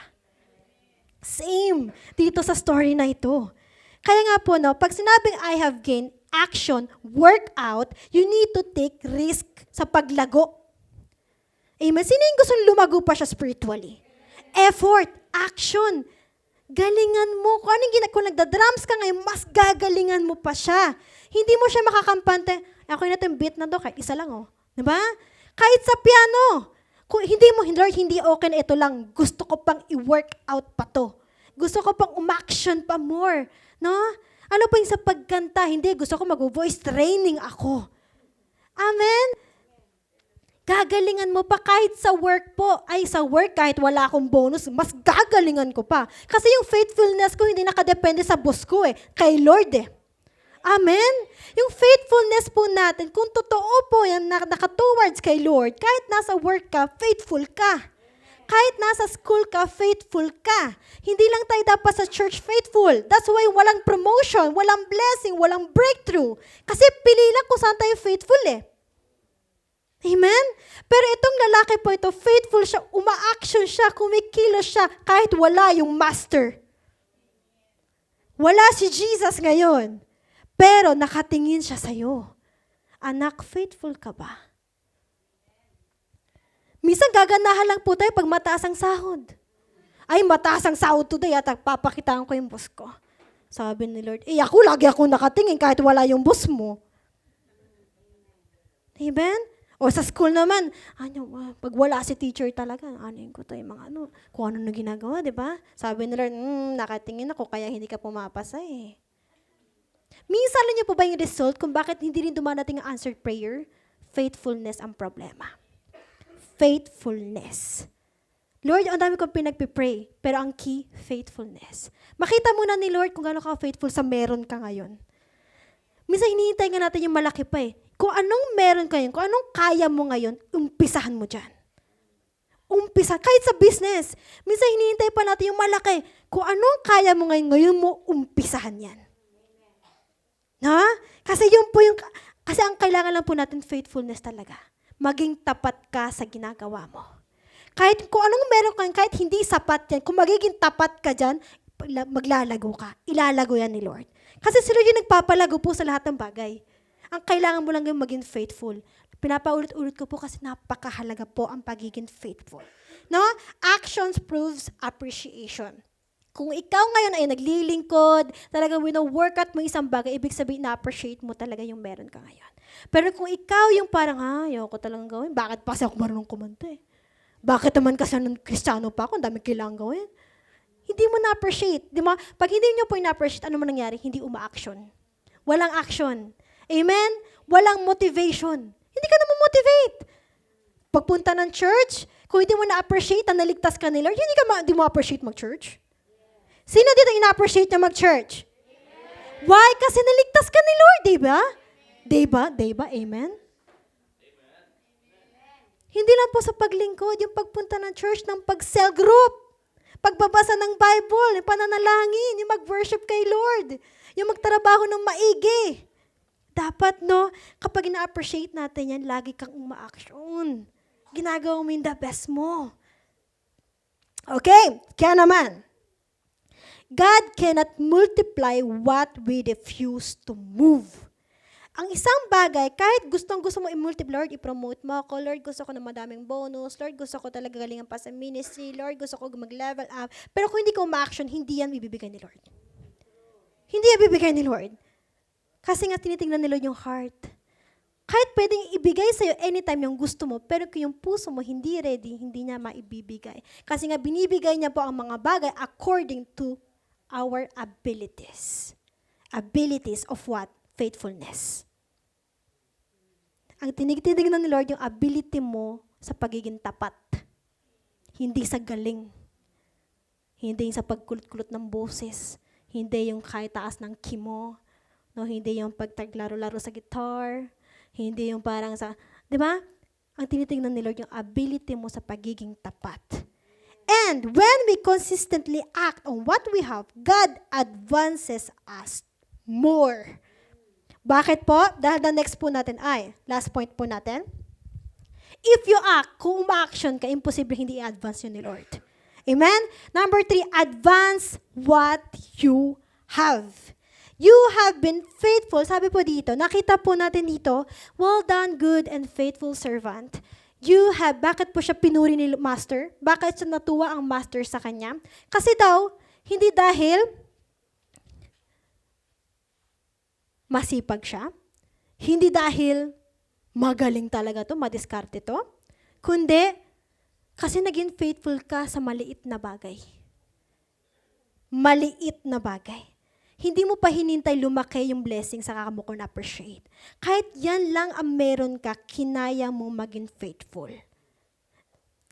Same dito sa story na ito. Kaya nga po, no, pag sinabing I have gained, action, workout, you need to take risk sa paglago. Amen. Sino yung gusto lumago pa siya spiritually? Effort, action. Galingan mo. Kung nagda-drums ka ngayon, mas gagalingan mo pa siya. Hindi mo siya makakampante. Ako na itong beat na to, kahit isa lang, oh. Diba? Kahit sa piano. Kung hindi mo, Lord, hindi okay na ito lang. Gusto ko pang i-work out pa to. Gusto ko pang umaction pa more. No? Ano pa yung sa pagkanta? Hindi, gusto ko mag-voice training ako. Amen? Gagalingan mo pa kahit sa work po. Sa work, kahit wala akong bonus, mas gagalingan ko pa. Kasi yung faithfulness ko, hindi nakadepende sa boss ko kay Lord Amen? Yung faithfulness po natin, kung totoo po yan, naka-towards kay Lord, kahit nasa work ka, faithful ka. Kahit nasa school ka, faithful ka. Hindi lang tayo dapat sa church faithful. That's why walang promotion, walang blessing, walang breakthrough. Kasi pili lang kung saan tayo faithful Amen? Pero itong lalaki po ito, faithful siya, uma-action siya, kumikilos siya, kahit wala yung master. Wala si Jesus ngayon. Pero nakatingin siya sa'yo. Anak, faithful ka ba? Minsan gaganahan lang po tayo pag mataas ang sahod. Ay, mataas ang sahod today at papakitaan ko yung boss ko. Sabi ni Lord, lagi ako nakatingin kahit wala yung boss mo. Amen? O sa school naman, pag wala si teacher talaga, ko to yung mga kung ano na ginagawa, di ba? Sabi ni Lord, nakatingin ako kaya hindi ka pumapasa Minsan alam niyo po ba yung result kung bakit hindi rin dumadating ang answered prayer? Faithfulness ang problema. Faithfulness. Lord, ang dami kong pinagpipray, pero ang key, faithfulness. Makita muna ni Lord kung gano'n ka faithful sa meron ka ngayon. Minsan hinihintay nga natin yung malaki pa Kung anong meron ka ngayon, kung anong kaya mo ngayon, umpisahan mo dyan. Umpisa, kahit sa business. Minsan hinihintay pa natin yung malaki. Kung anong kaya mo ngayon mo umpisahan yan. Ha? Kasi kasi ang kailangan lang po natin faithfulness talaga. Maging tapat ka sa ginagawa mo. Kahit kung anong meron ka, kahit hindi sapat yan, kung magiging tapat ka dyan, maglalago ka. Ilalago yan ni Lord. Kasi sila yung nagpapalago po sa lahat ng bagay. Ang kailangan mo lang yung maging faithful. Pinapaulit-ulit ko po kasi napakahalaga po ang pagiging faithful. No? Actions proves appreciation. Kung ikaw ngayon ay naglilingkod, talagang wino-workout mo isang bagay, ibig sabihin na-appreciate mo talaga yung meron ka ngayon. Pero kung ikaw yung parang, ayoko talagang gawin, bakit pa kasi ako marunong kumanta Bakit naman kasi nung Kristiyano pa ako, ang dami kailangan gawin. Hindi mo na-appreciate. Di ba? Pag hindi nyo po na-appreciate, ano man nangyari? Hindi uma-action. Walang action. Amen? Walang motivation. Hindi ka na motivate. Pagpunta ng church, kung hindi mo na-appreciate na naligtas ka ni Lord, hindi mo appreciate mag-church. Sino dito ina-appreciate na mag-church? Why? Kasi naligtas ka ni Lord, di ba? Di ba? Amen? Hindi lang po sa paglingkod, yung pagpunta ng church, ng pag-cell group, pagbabasa ng Bible, yung pananalangin, yung mag-worship kay Lord, yung magtrabaho ng maigi. Dapat, no, kapag ina-appreciate natin yan, lagi kang uma-action. Ginagawa mo yung the best mo. Okay, kaya naman, God cannot multiply what we refuse to move. Ang isang bagay, kahit gustong-gusto mo i-multiply, Lord, i-promote mo ako, Lord, gusto ko ng madaming bonus, Lord, gusto ko talaga galingan pa sa ministry, Lord, gusto ko mag-level up. Pero kung hindi ka ma-action, hindi yan ibibigay ni Lord. Hindi yan ibibigay ni Lord. Kasi nga tinitingnan ni Lord yung heart. Kahit pwedeng ibigay sa'yo anytime yung gusto mo, pero kung yung puso mo hindi ready, hindi niya maibibigay. Kasi nga binibigay niya po ang mga bagay according to our abilities. Abilities of what? Faithfulness. Ang tinitingnan ni Lord yung ability mo sa pagiging tapat. Hindi sa galing. Hindi sa pagkulot-kulot ng boses. Hindi yung kahit taas ng kimo. No, hindi yung pagtaglaro-laro sa guitar. Hindi yung parang sa, di ba? Ang tinitingnan ni Lord yung ability mo sa pagiging tapat. And when we consistently act on what we have, God advances us more. Bakit po? Dahil the next po natin ay, last point po natin, if you act, kung uma-action ka, imposible hindi i-advance yun ni Lord. Amen? Number 3, advance what you have. You have been faithful. Sabi po dito, nakita po natin dito, well done, good and faithful servant. You have, bakit po siya pinuri ni Master? Bakit siya natuwa ang Master sa kanya? Kasi daw, hindi dahil masipag siya, hindi dahil magaling talaga to, madiskarte to, kundi kasi naging faithful ka sa maliit na bagay. Maliit na bagay. Hindi mo pa hinintay lumaki yung blessing sa mo ko na-appreciate. Kahit yan lang ang meron ka, kinaya mong maging faithful.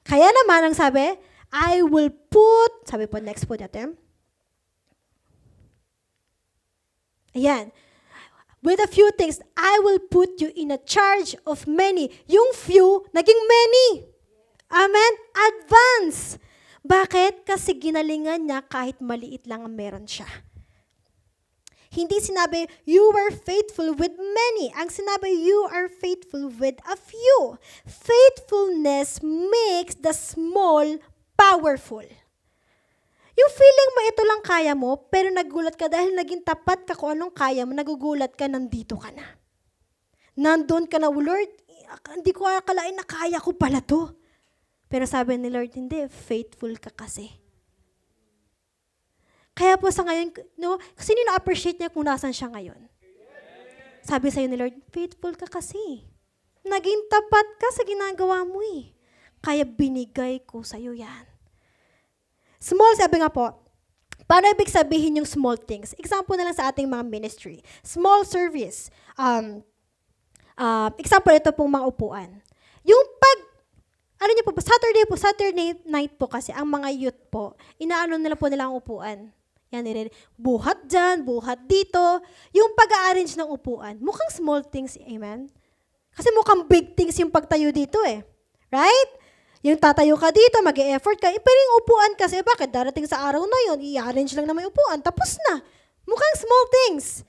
Kaya naman ang sabi, I will put, sabi po next po natin. Ayan. With a few things, I will put you in a charge of many. Yung few, naging many. Amen? Advance. Bakit? Kasi ginalingan niya kahit maliit lang ang meron siya. Hindi sinabi, you were faithful with many. Ang sinabi, you are faithful with a few. Faithfulness makes the small powerful. Yung feeling mo ito lang kaya mo, pero nagulat ka dahil naging tapat ka kung anong kaya mo, nagugulat ka, nandito ka na. Nandun ka na, Lord, hindi ko akalain na kaya ko pala to. Pero sabi ni Lord, hindi, faithful ka kasi. Kaya po sa ngayon, no, sino na-appreciate niya kung nasan siya ngayon? Sabi sa'yo ni Lord, faithful ka kasi. Naging tapat ka sa ginagawa mo eh. Kaya binigay ko sa'yo yan. Small, sabi nga po, paano ibig sabihin yung small things? Example na lang sa ating mga ministry. Small service. Example, ito pong mga upuan. Yung ano niyo po, Saturday night po kasi, ang mga youth po, inaano nila po nila ang upuan. Yan, buhat dyan, buhat dito. Yung pag-a-arrange ng upuan, mukhang small things, amen? Kasi mukhang big things yung pagtayo dito eh. Right? Yung tatayo ka dito, mag-e-effort ka. Pero yung upuan kasi, bakit? Darating sa araw na yun, i-arrange lang naman yung upuan, tapos na. Mukhang small things.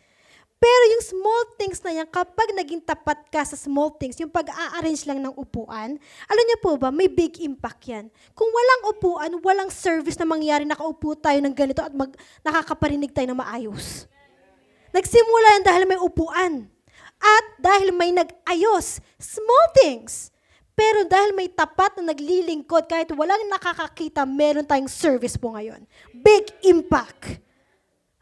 Pero yung small things na yan, kapag naging tapat ka sa small things, yung pag-a-arrange lang ng upuan, alam niyo po ba, may big impact yan. Kung walang upuan, walang service na mangyari, nakaupo tayo ng ganito at nakakaparinig tayo na maayos. Nagsimula yan dahil may upuan. At dahil may nag-ayos, small things. Pero dahil may tapat na naglilingkod, kahit walang nakakakita, meron tayong service po ngayon. Big impact.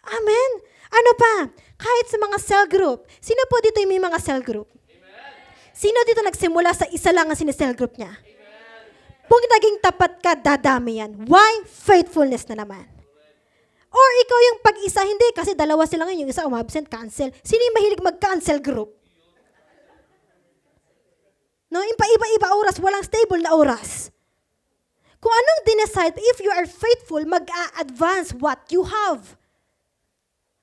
Amen? Ano pa? Kahit sa mga cell group. Sino po dito yung may mga cell group? Amen. Sino dito nagsimula sa isa lang ang sinesell group niya? Amen. Kung naging tapat ka, dadami yan. Why? Faithfulness na naman. Or ikaw yung pag-isa, hindi. Kasi dalawa sila ngayon, yung isa umabsent, cancel. Sino yung mahilig mag-cancel group? No, iba-iba oras, walang stable na oras. Kung anong dinecide, if you are faithful, mag-a-advance what you have.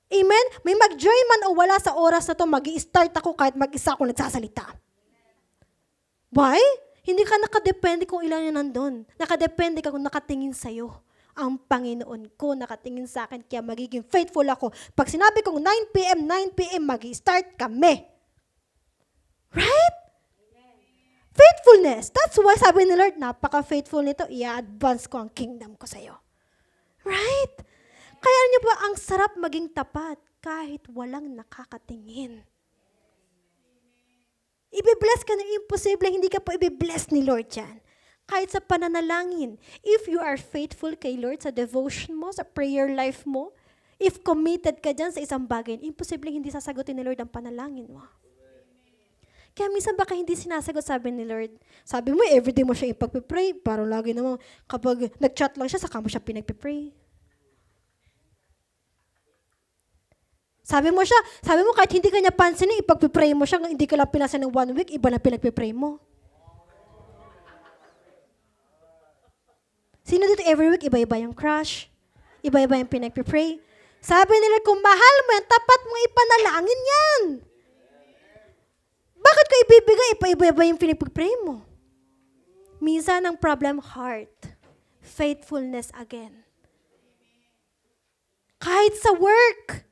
Amen? May mag-join man o wala sa oras na to, mag-i-start ako kahit mag-isa ako nagsasalita. Why? Hindi ka nakadepende kung ilan yung nandun. Nakadepende ka kung nakatingin sa'yo. Ang Panginoon ko nakatingin sa akin, kaya magiging faithful ako. Pag sinabi kong 9 p.m., mag-i-start kami. Right? Faithfulness. That's why sabi ni Lord, napaka-faithful nito, i-advance ko ang kingdom ko sa'yo. Right? Kaya niyo ba, ang sarap maging tapat kahit walang nakakatingin. Ibe-bless ka ng imposible, hindi ka po ibe-bless ni Lord yan. Kahit sa pananalangin, if you are faithful kay Lord sa devotion mo, sa prayer life mo, if committed ka dyan sa isang bagay, imposible hindi sasagutin ni Lord ang panalangin mo. Kaya minsan baka hindi sinasagot, sabi ni Lord. Sabi mo, everyday mo siya ipagpipray. Parang lagi naman, kapag nag-chat lang siya, saka mo siya pinagpipray. Sabi mo kahit hindi ka niya pansinin, ipagpipray mo siya, hindi ka lang pinasan ng 1 week, iba na pinagpipray mo. Sino dito every week, iba-iba yung crush, iba-iba yung pinagpipray. Sabi nila, kung mahal mo yan, tapat mo ipanalangin yan. Bakit ko ibibigay? Iba-iba yung pinagpipray mo. Minsan ang problem, heart. Faithfulness again. Kahit sa work.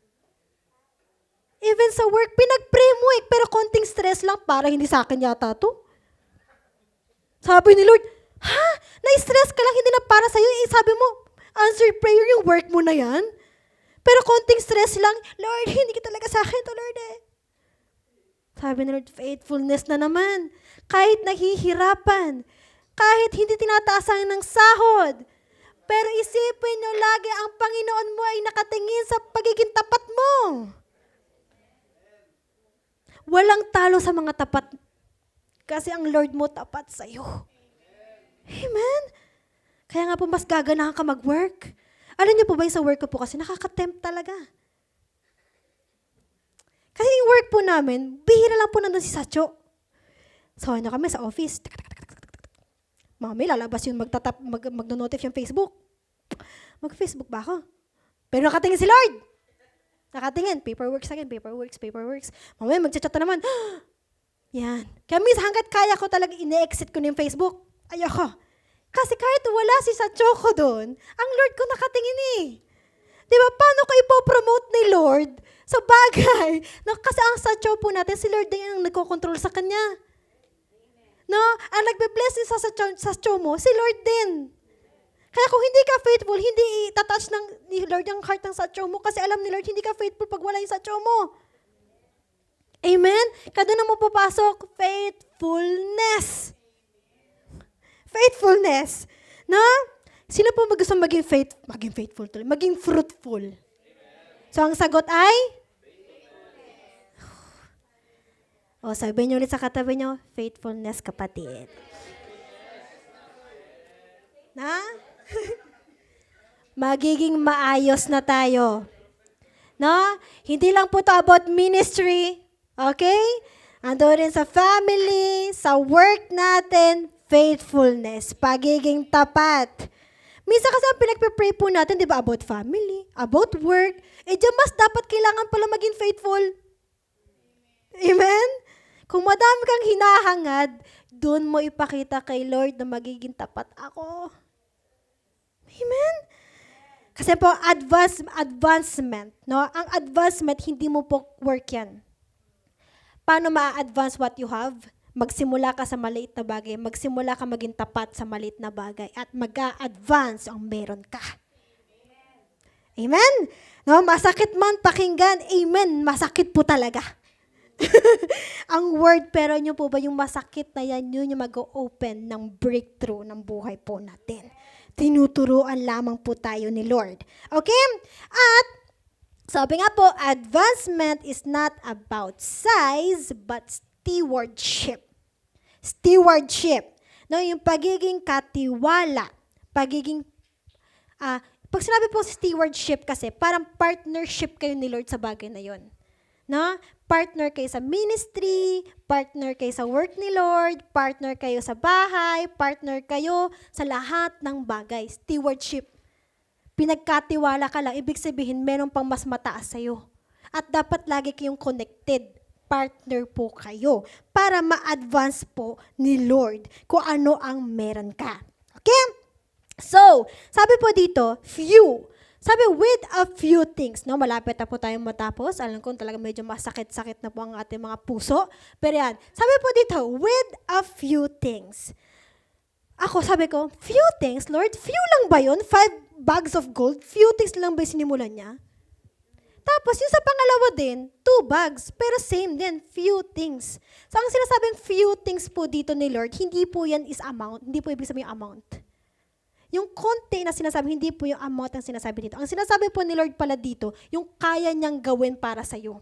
Even sa work, pinag-pray mo pero konting stress lang para hindi sa akin yata to. Sabi ni Lord, ha? Na-stress ka lang, hindi na para sa'yo. Sabi mo, answered prayer yung work mo na yan. Pero konting stress lang, Lord, hindi ka talaga sa akin to, Lord eh. Sabi ni Lord, faithfulness na naman. Kahit nahihirapan, kahit hindi tinataasan ng sahod, pero isipin nyo lagi, ang Panginoon mo ay nakatingin sa pagiging tapat mo. Walang talo sa mga tapat, kasi ang Lord mo tapat sa'yo. Amen? Kaya nga po, mas gaganahan ka mag-work. Alam niyo po ba yung sa work ko po kasi nakaka-tempt talaga. Kasi yung work po namin, bihira lang po nandun si Sacho. So, ano kami sa office. Mami, lalabas yung mag-notif yung Facebook. Mag-Facebook ba ako? Pero nakatingin si Lord. Nakatingin. Paperworks again. Paperworks. Mami, mag-chat na naman. Yan. Kaya minsan hanggat kaya ko talaga ine-exit ko na yung Facebook. Ayoko. Kasi kahit wala si Sacho ko doon, ang Lord ko nakatingin eh. Di ba? Paano ko ipopromote ni Lord sa bagay? No, kasi ang Sacho po natin, si Lord din ang nagkocontrol sa kanya. No? Ang nagbe-bless sa Sacho mo, si Lord din. Kaya kung hindi ka faithful, hindi itatouch ni Lord ang heart ng Sacho mo kasi alam ni Lord, hindi ka faithful pag wala yung Sacho mo. Amen? Kada na mo papasok, faithfulness. Faithfulness. No? Sino po gusto maging faithful tuloy? Maging fruitful. So, ang sagot ay? O, sabihin niyo ulit sa katabi niyo, faithfulness, kapatid. Na? Magiging maayos na tayo. No? Hindi lang po to about ministry. Okay? Ando rin sa family, sa work natin, faithfulness, pagiging tapat. Minsan kasi ang pinagpipray po natin, di ba, about family, about work, diyan mas dapat kailangan pala maging faithful. Amen? Kung madami kang hinahangad, doon mo ipakita kay Lord na magiging tapat ako. Amen? Kasi po, advancement, no? Ang advancement, hindi mo po work yan. Paano ma-advance what you have? Magsimula ka sa maliit na bagay, magsimula ka maging tapat sa maliit na bagay, at mag-a-advance ang meron ka. Amen? No, masakit man pakinggan, amen, masakit po talaga. Ang word, pero nyo po ba yung masakit na yan, yun yung mag-open ng breakthrough ng buhay po natin. Tinuturuan lamang po tayo ni Lord. Okay? At sabi nga po, advancement is not about size, but stewardship. Stewardship. No, yung pagiging katiwala, pagiging pag sinabi po stewardship kasi, parang partnership kayo ni Lord sa bagay na yon. No? Partner kayo sa ministry, partner kayo sa work ni Lord, partner kayo sa bahay, partner kayo sa lahat ng bagay. Stewardship. Pinagkatiwala ka lang, ibig sabihin meron pang mas mataas sa'yo. At dapat lagi kayong connected. Partner po kayo para ma-advance po ni Lord kung ano ang meron ka. Okay? So, sabi po dito, few. Sabi, with a few things. No? Malapit na po tayong matapos. Alam ko talaga medyo masakit-sakit na po ang ating mga puso. Pero yan, sabi po dito, with a few things. Ako, sabi ko, few things, Lord? Few lang ba yun? 5 bags of gold? Few things lang ba yung sinimulan niya? Tapos, yung sa pangalawa din, 2 bags. Pero same din, few things. So, ang sinasabing few things po dito ni Lord, hindi po yan is amount. Hindi po ibig sabihin amount. Yung konti na sinasabi, hindi po yung amount ang sinasabi dito. Ang sinasabi po ni Lord pala dito, yung kaya niyang gawin para sa'yo.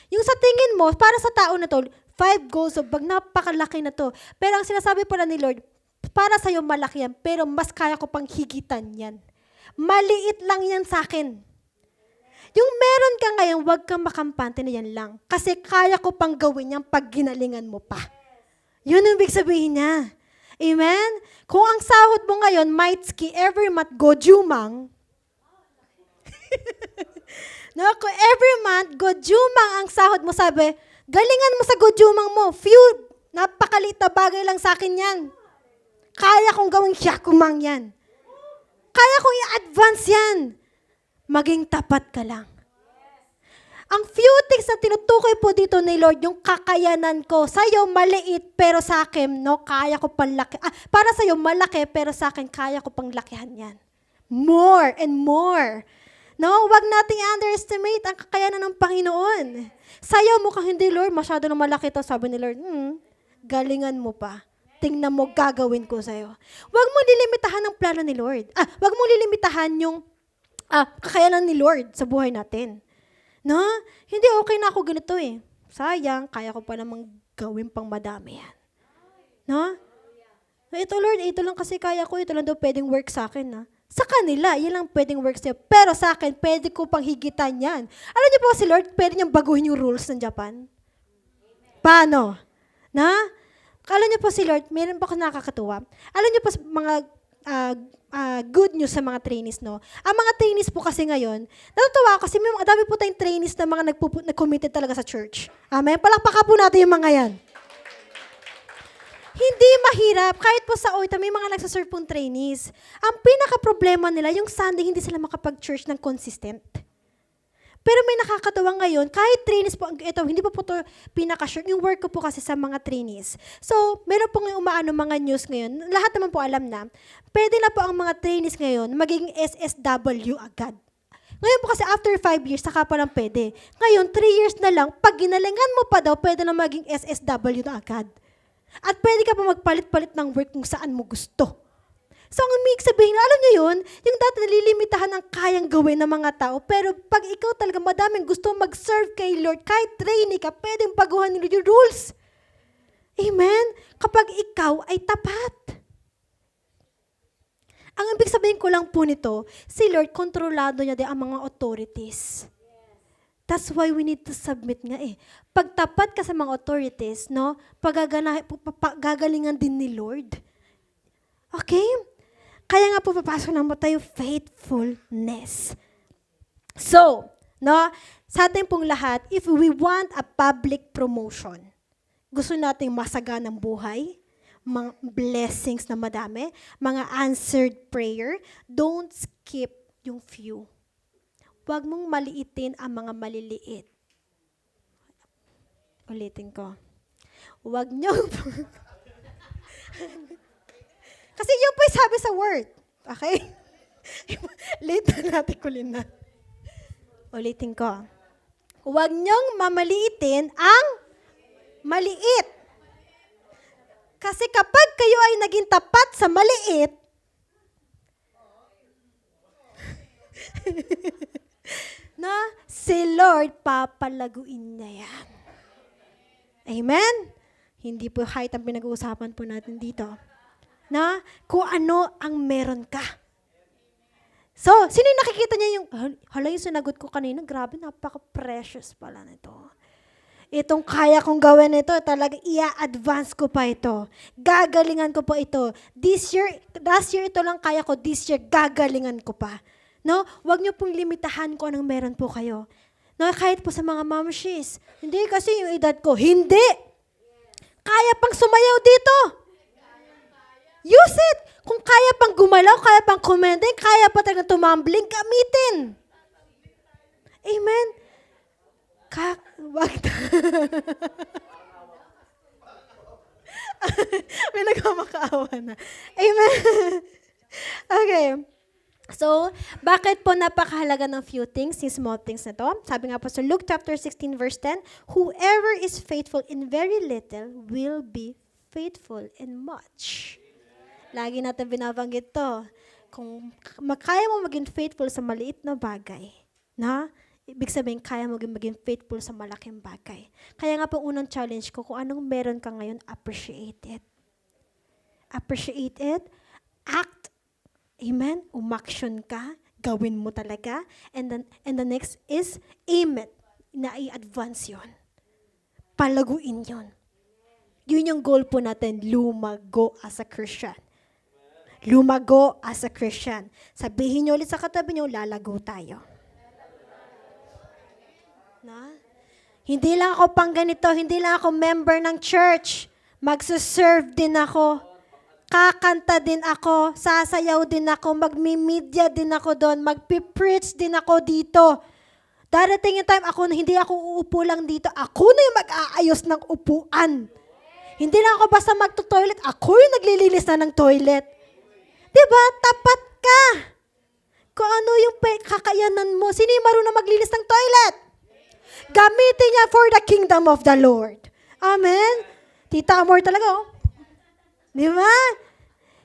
Yung sa tingin mo, para sa tao na to, 5 goals of bag, napakalaki na to. Pero ang sinasabi pala ni Lord, para sa'yo malaki yan, pero mas kaya ko pang higitan yan. Maliit lang yan sa akin. Yung meron ka ngayon, huwag kang makampante na yan lang. Kasi kaya ko pang gawin yan pag ginalingan mo pa. Yun ang ibig sabihin niya. Amen? Kung ang sahod mo ngayon, Maitski, every month, Gojumang. No, kung every month, Gojumang ang sahod mo, sabi, galingan mo sa Gojumang mo. Few, napakaliit na bagay lang sa akin yan. Kaya kong gawing Hyakumang yan. Kaya kong i-advance yan. Maging tapat ka lang. Ang few things na tinutukoy po dito ni Lord, yung kakayanan ko, sa'yo maliit, pero sa akin, no, kaya ko pang laki. Para sa'yo malaki, pero sa akin, kaya ko pang lakihan yan. More and more. No, wag nating underestimate ang kakayanan ng Panginoon. Sa'yo mukhang hindi, Lord, masyado na malaki to. Sabi ni Lord, galingan mo pa. Tingnan mo, gagawin ko sa'yo. Wag mo lilimitahan ang plano ni Lord. Wag mo lilimitahan yung kakayanan ni Lord sa buhay natin. No? Hindi, okay na ako ganito eh. Sayang, kaya ko pa namang gawin pang madami yan. No? Ito Lord, ito lang kasi kaya ko, ito lang daw pwedeng work sa akin. Na. Sa kanila, yan lang pwedeng work sa'yo. Pero sa akin, pwede ko pang higitan yan. Alam niyo po si Lord, pwede niyang baguhin yung rules ng Japan. Paano? Na? Alam niyo po si Lord, meron pa ako nakakatuwa. Alam niyo po mga good news sa mga trainees, no? Ang mga trainees po kasi ngayon, natutuwa ako kasi may dami po tayong trainees na mga nag-committed talaga sa church. Amen? Palakpakan po natin yung mga yan. Hindi mahirap. Kahit po sa OITA, may mga nagsaserve pong trainees. Ang pinaka-problema nila, yung Sunday, hindi sila makapag-church ng consistent. Pero may nakakatawa ngayon, kahit trainees po, ito, hindi pa po ito pinaka-sure, yung work ko po kasi sa mga trainees. So, meron pong umaano mga news ngayon, lahat naman po alam na, pwede na po ang mga trainees ngayon magiging SSW agad. Ngayon po kasi after 5 years, saka pa lang pwede. Ngayon, 3 years na lang, pag ginalingan mo pa daw, pwede na maging SSW na agad. At pwede ka pa magpalit-palit ng work kung saan mo gusto. So, ang umig sabihin, alam niyo yun, yung dati nalilimitahan ang kayang gawin ng mga tao, pero pag ikaw talaga madaming gusto mag-serve kay Lord, kahit trainee ka, pwedeng baguhan ni Lord yung rules. Amen? Kapag ikaw ay tapat. Ang ibig sabihin ko lang po nito, si Lord, kontrolado niya din ang mga authorities. That's why we need to submit nga eh. Pag tapat ka sa mga authorities, no, gagalingan din ni Lord. Okay? Kaya nga po papasok naman tayo faithfulness. So, no, sa ating pong lahat, if we want a public promotion, gusto nating masaganang buhay, mga blessings na madami, mga answered prayer, don't skip yung few. Huwag mong maliitin ang mga maliliit. Ulitin ko. Huwag niyo kasi yun po yung sabi sa word. Okay? Late na natin kulin na. Ulitin ko. Huwag niyong mamaliitin ang maliit. Kasi kapag kayo ay naging tapat sa maliit, na si Lord papalaguin niya yan. Amen? Hindi po height ang pinag-uusapan po natin dito. Na kung ano ang meron ka. So, sino yung nakikita niya yung, hala yung sinagot ko kanina, grabe, napaka-precious pala nito. Itong kaya kong gawin ito, talaga i-advance ko pa ito. Gagalingan ko pa ito. Last year ito lang kaya ko, this year gagalingan ko pa. No? Huwag niyo pong limitahan kung anong meron po kayo. No, kahit po sa mga mamshis. Hindi kasi yung edad ko, hindi. Kaya pang sumayaw dito. Use it. Kung kaya pang gumalaw, kaya pang kumending, kaya pa talagang tumambling, gamitin. Amen. Wag may nagmamakaawa na. Amen. Okay. So, bakit po napakahalaga ng few things, yung small things na to? Sabi nga po sa Luke chapter 16 verse 10, whoever is faithful in very little will be faithful in much. Lagi natin binabanggit to. Kung kaya mo maging faithful sa maliit na bagay, na? Ibig sabihin, kaya mo maging faithful sa malaking bagay. Kaya nga po unang challenge ko, kung anong meron ka ngayon, appreciate it. Appreciate it. Act. Amen? Umaksyon ka. Gawin mo talaga. And the next is, aim it. Na i-advance yun. Palaguin yun. Yun yung goal po natin, lumago as a Christian. Lumago as a Christian. Sabihin nyo ulit sa katabi nyo, lalago tayo. Na? Hindi lang ako pang ganito, hindi lang ako member ng church. Magsuserve din ako. Kakanta din ako, sasayaw din ako, magmi-media din ako doon, magpi-preach din ako dito. Darating yung time, hindi ako uupo lang dito, ako na yung mag-aayos ng upuan. Hindi lang ako basta magto-toilet, ako yung naglilinis na ng toilet. Diba? Tapat ka. Kung ano yung kakayanan mo, sino yung marunong maglinis ng toilet? Gamitin niya for the kingdom of the Lord. Amen? Tita Amor talaga, oh. Di ba?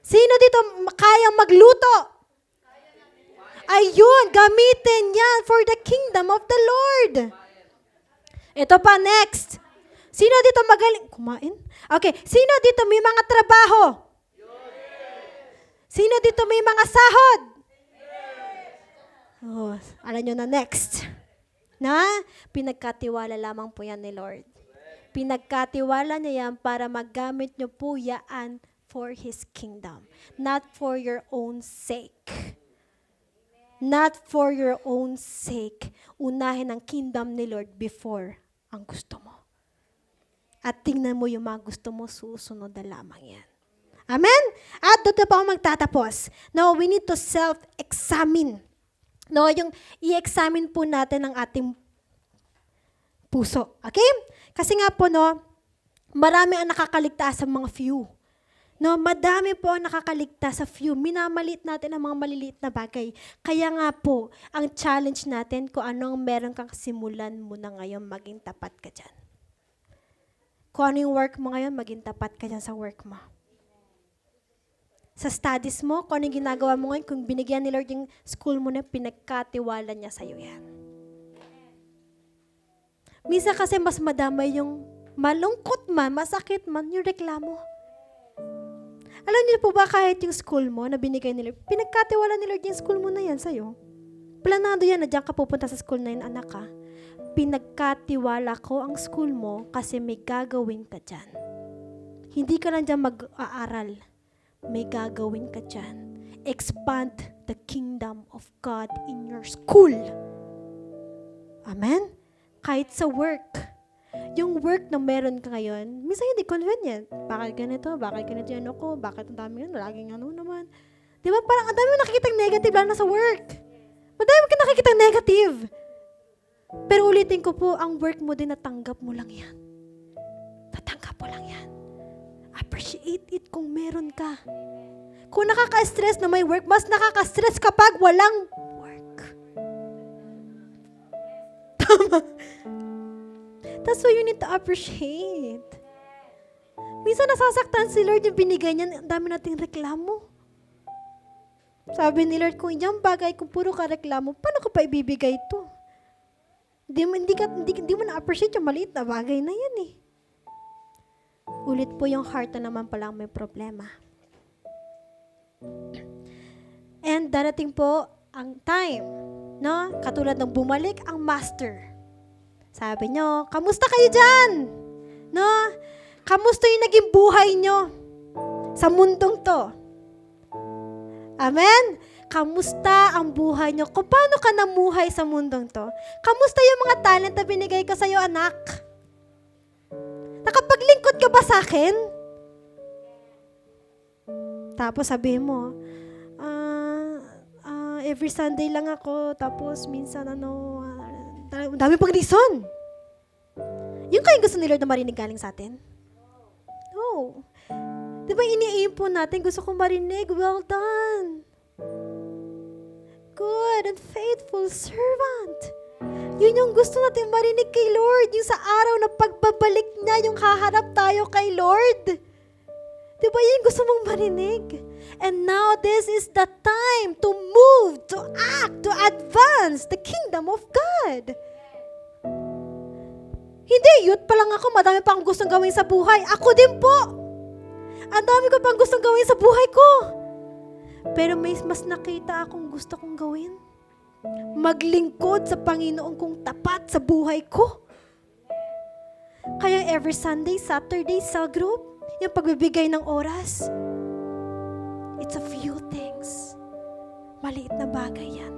Sino dito kayang magluto? Ayun, gamitin niya for the kingdom of the Lord. Ito pa, next. Sino dito magaling? Kumain? Okay, sino dito may mga trabaho? Sino dito may mga sahod? Oh, alam nyo na, next. Na, pinagkatiwala lamang po yan ni Lord. Pinagkatiwala niya yan para magamit nyo po yan for His kingdom. Not for your own sake. Not for your own sake. Unahin ang kingdom ni Lord before ang gusto mo. At tingnan mo yung mga gusto mo, susunod na lamang yan. Amen? At doon pa ako magtatapos. Now, we need to self-examine. No, yung i-examine po natin ang ating puso. Okay? Kasi nga po, no, marami ang nakakaligtas sa mga few. No, madami po ang nakakaligtas sa few. Minamalit natin ang mga maliliit na bagay. Kaya nga po, ang challenge natin kung anong meron kang simulan mo na ngayon, maging tapat ka dyan. Kung ano yung work mo ngayon, maging tapat ka dyan sa work mo. Sa studies mo, kung ano yung ginagawa mo ngayon, kung binigyan ni Lord yung school mo na, pinagkatiwala niya sa'yo yan. Misa kasi mas madamay yung malungkot man, masakit man, yung reklamo. Alam niyo po ba kahit yung school mo na binigay ni Lord, pinagkatiwala ni Lord yung school mo na yan sa'yo. Planado yan na diyan ka pupunta sa school na yun, anak ka. Pinagkatiwala ko ang school mo kasi may gagawin ka dyan. Hindi ka lang dyan mag-aaral. May gagawin ka dyan. Expand the kingdom of God in your school. Amen? Kahit sa work. Yung work na meron ka ngayon, minsan hindi convenient. Bakit ganito? Bakit ganito yan ako? Bakit ang dami yun? Laging ano naman. Di ba? Parang ang dami mo nakikita negative lang na sa work. Madami ka nakikita negative. Pero ulitin ko po, ang work mo din natanggap mo lang yan. Natanggap mo lang yan. Appreciate it kung meron ka. Kung nakaka-stress na may work, mas nakaka-stress kapag walang work. Tama. That's why you need to appreciate. Minsan nasasaktan si Lord yung binigay niya, ang dami nating reklamo. Sabi ni Lord, kung yung bagay, kung puro ka reklamo, paano ko pa ibibigay ito? Hindi mo na-appreciate yung maliit na bagay na yan eh. Ulit po yung heart na naman palang may problema. And darating po ang time, no? Katulad ng bumalik ang master. Sabi nyo, kamusta kayo dyan? No? Kamusta yung naging buhay nyo sa mundong to? Amen? Kamusta ang buhay nyo? Kung paano ka namuhay sa mundong to? Kamusta yung mga talent na binigay ko sa'yo, anak? Nakapaglingkod ka ba sa akin? Tapos sabihin mo, every Sunday lang ako, tapos minsan dami pang reason. Yung kayong gusto ni Lord na marinig galing sa atin? No. Diba ini-aim po natin, gusto kong marinig, well done. Good and faithful servant. Yun yung gusto natin marinig kay Lord, yung sa araw na pagbabalik niya, yung haharap tayo kay Lord. Diba yun gusto mong marinig? And now this is the time to move, to act, to advance the kingdom of God. Hindi, youth pa lang ako, madami pa akong gustong gawin sa buhay. Ako din po. Ang dami ko pang gustong gawin sa buhay ko. Pero may mas nakita akong gusto kong gawin. Maglingkod sa Panginoon kong tapat sa buhay ko. Kaya every Sunday, Saturday, cell group, yung pagbibigay ng oras, it's a few things. Maliit na bagay yan.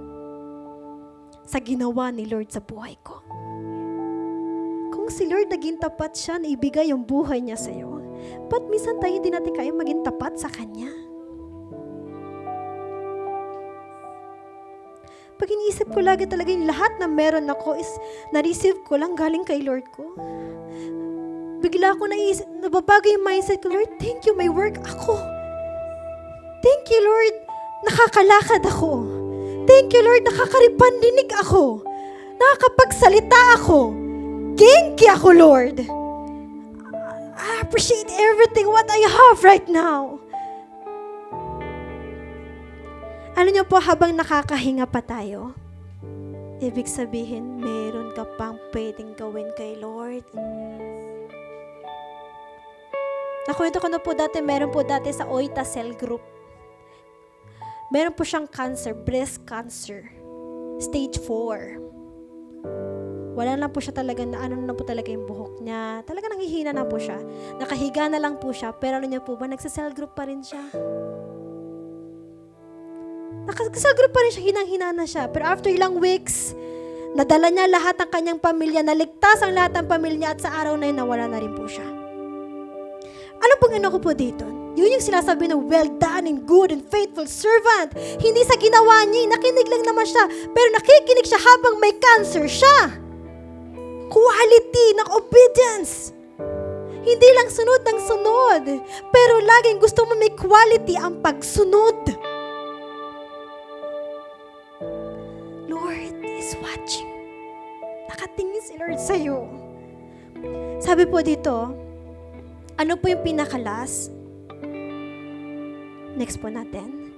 Sa ginawa ni Lord sa buhay ko. Kung si Lord naging tapat siya na ibigay yung buhay niya sa'yo, ba't minsan tayo hindi natin kaya maging tapat sa Kanya? Pag iniisip ko lagi talaga yung lahat na meron ako is na-receive ko lang galing kay Lord ko. Bigla ako naisip, nababago yung mindset ko, Lord, thank you, may work ako. Thank you, Lord, nakakalakad ako. Thank you, Lord, nakakaripandinig ako. Nakakapagsalita ako. Genki ako, Lord. I appreciate everything what I have right now. Alam niyo po, habang nakakahinga pa tayo, ibig sabihin, meron ka pang pwedeng gawin kay Lord. Nakwento ko na po dati, meron po dati sa Oita Cell Group. Meron po siyang cancer, breast cancer. Stage 4. Wala na po siya talaga, na po talaga yung buhok niya. Talaga nanghihina na po siya. Nakahiga na lang po siya, pero alam niyo po ba, nagsa-cell group pa rin siya. Nagsa-cell group pa rin siya, hinang-hina na siya. Pero after ilang weeks, nadala niya lahat ng kanyang pamilya, naligtas ang lahat ng pamilya niya, at sa araw na yun, nawala na rin po siya. Ano pong ko po dito? Yun yung sinasabi ng well done and good and faithful servant. Hindi sa ginawa niya, nakinig lang naman siya, pero nakikinig siya habang may cancer siya. Quality ng obedience. Hindi lang sunod ng sunod, pero laging gusto mo may quality ang pagsunod. Lord is watching. Nakatingin si Lord sa'yo. Sabi po dito, ano po yung pinakalas? Next po natin.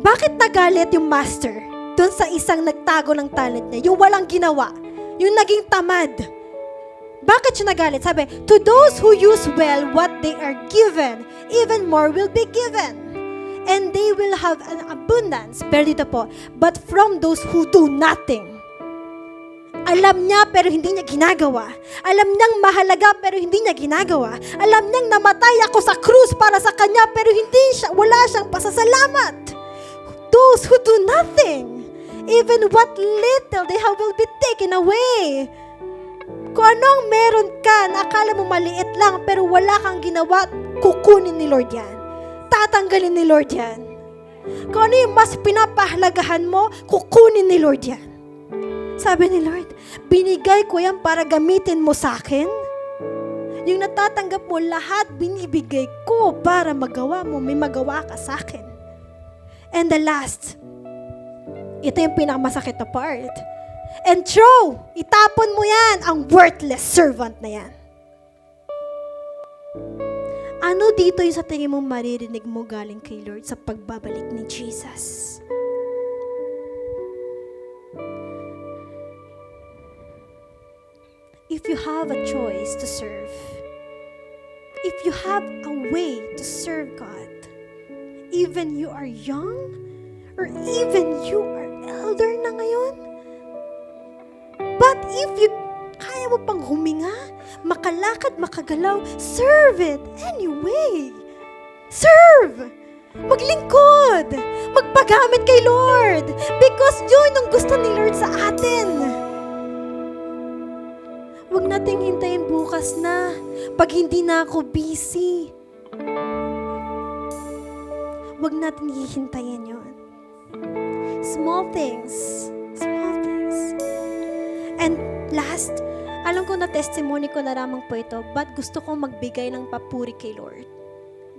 Bakit nagalit yung master doon sa isang nagtago ng talent niya? Yung walang ginawa. Yung naging tamad. Bakit siya nagalit? Sabi, to those who use well what they are given, even more will be given. And they will have an abundance. Pero dito po, but from those who do nothing. Alam niya pero hindi niya ginagawa. Alam niyang mahalaga pero hindi niya ginagawa. Alam niyang namatay ako sa krus para sa kanya pero wala siyang pasasalamat. Those who do nothing, even what little they have will be taken away. Kung anong meron ka na akala mo maliit lang pero wala kang ginawa, kukunin ni Lord yan. Tatanggalin ni Lord yan. Kung ano yung mas pinapahalagahan mo, kukunin ni Lord yan. Sabi ni Lord, binigay ko yan para gamitin mo sa akin. Yung natatanggap mo, lahat binibigay ko para magawa mo, may magawa ka sa akin. And the last, ito yung pinakamasakit na part. And throw, itapon mo yan, ang worthless servant na yan. Ano dito yung sa tingin mo maririnig mo galing kay Lord sa pagbabalik ni Jesus? If you have a choice to serve, if you have a way to serve God, even you are young, or even you are elder na ngayon. But if you kaya mo pang huminga, makalakad, makagalaw, serve it anyway. Serve! Maglingkod! Magpagamit kay Lord! Because yun ang gusto ni Lord sa atin. Huwag nating hintayin bukas na pag hindi na ako busy. Huwag natin hihintayin yun. Small things. Small things. And last, alam ko na testimony ko na lamang po ito, but gusto kong magbigay ng papuri kay Lord.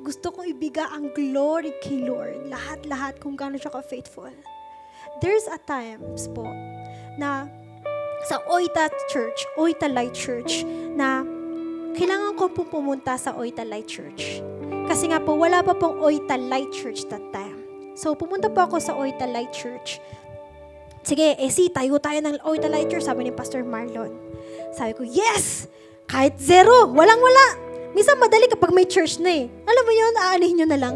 Gusto kong ibigay ang glory kay Lord. Lahat-lahat kung gaano siya ka-faithful. There's a times po na sa Oita Church, Oita Light Church, na kailangan ko pong pumunta sa Oita Light Church. Kasi nga po, wala pa pong Oita Light Church that time. So, pumunta po ako sa Oita Light Church. Sige, tayo ng Oita Light Church, sabi ni Pastor Marlon. Sabi ko, yes! Kahit zero, walang-wala. Minsan madali kapag may church na eh. Alam mo yun, aanihin nyo na lang.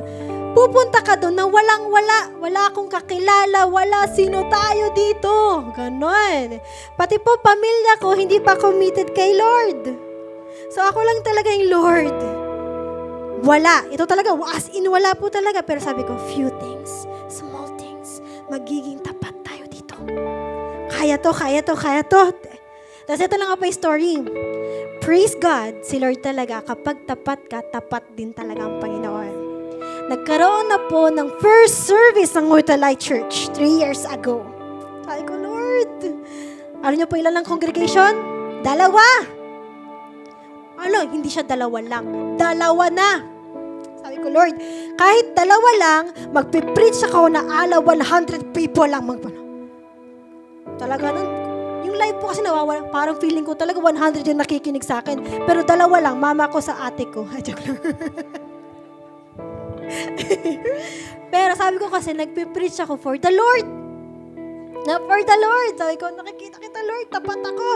Pupunta ka doon na walang-wala. Wala akong kakilala, wala sino tayo dito. Ganon. Pati po pamilya ko, hindi pa committed kay Lord. So ako lang talaga yung Lord. Wala. Ito talaga, as in wala po talaga. Pero sabi ko, few things, small things, magiging tapat tayo dito. Kaya to. Tapos ito lang po yung story. Praise God, si Lord talaga, kapag tapat ka, tapat din talaga ang Panginoon. Nagkaroon na po ng first service ng Oita Light Church 3 years ago. Sabi ko, Lord, alam niyo po ilan lang congregation? 2. Hindi siya 2 lang. 2 na. Sabi ko, Lord, kahit 2 lang, magpipreach ako na 100 people lang. Talaga nun. Yung live po kasi nawawala, parang feeling ko talaga 100 yung nakikinig sa akin. Pero 2 lang, mama ko sa ate ko. Joke lang. Pero sabi ko kasi, nagpipreach ako for the Lord. For the Lord. Sabi ko, nakikita kita Lord, tapat ako.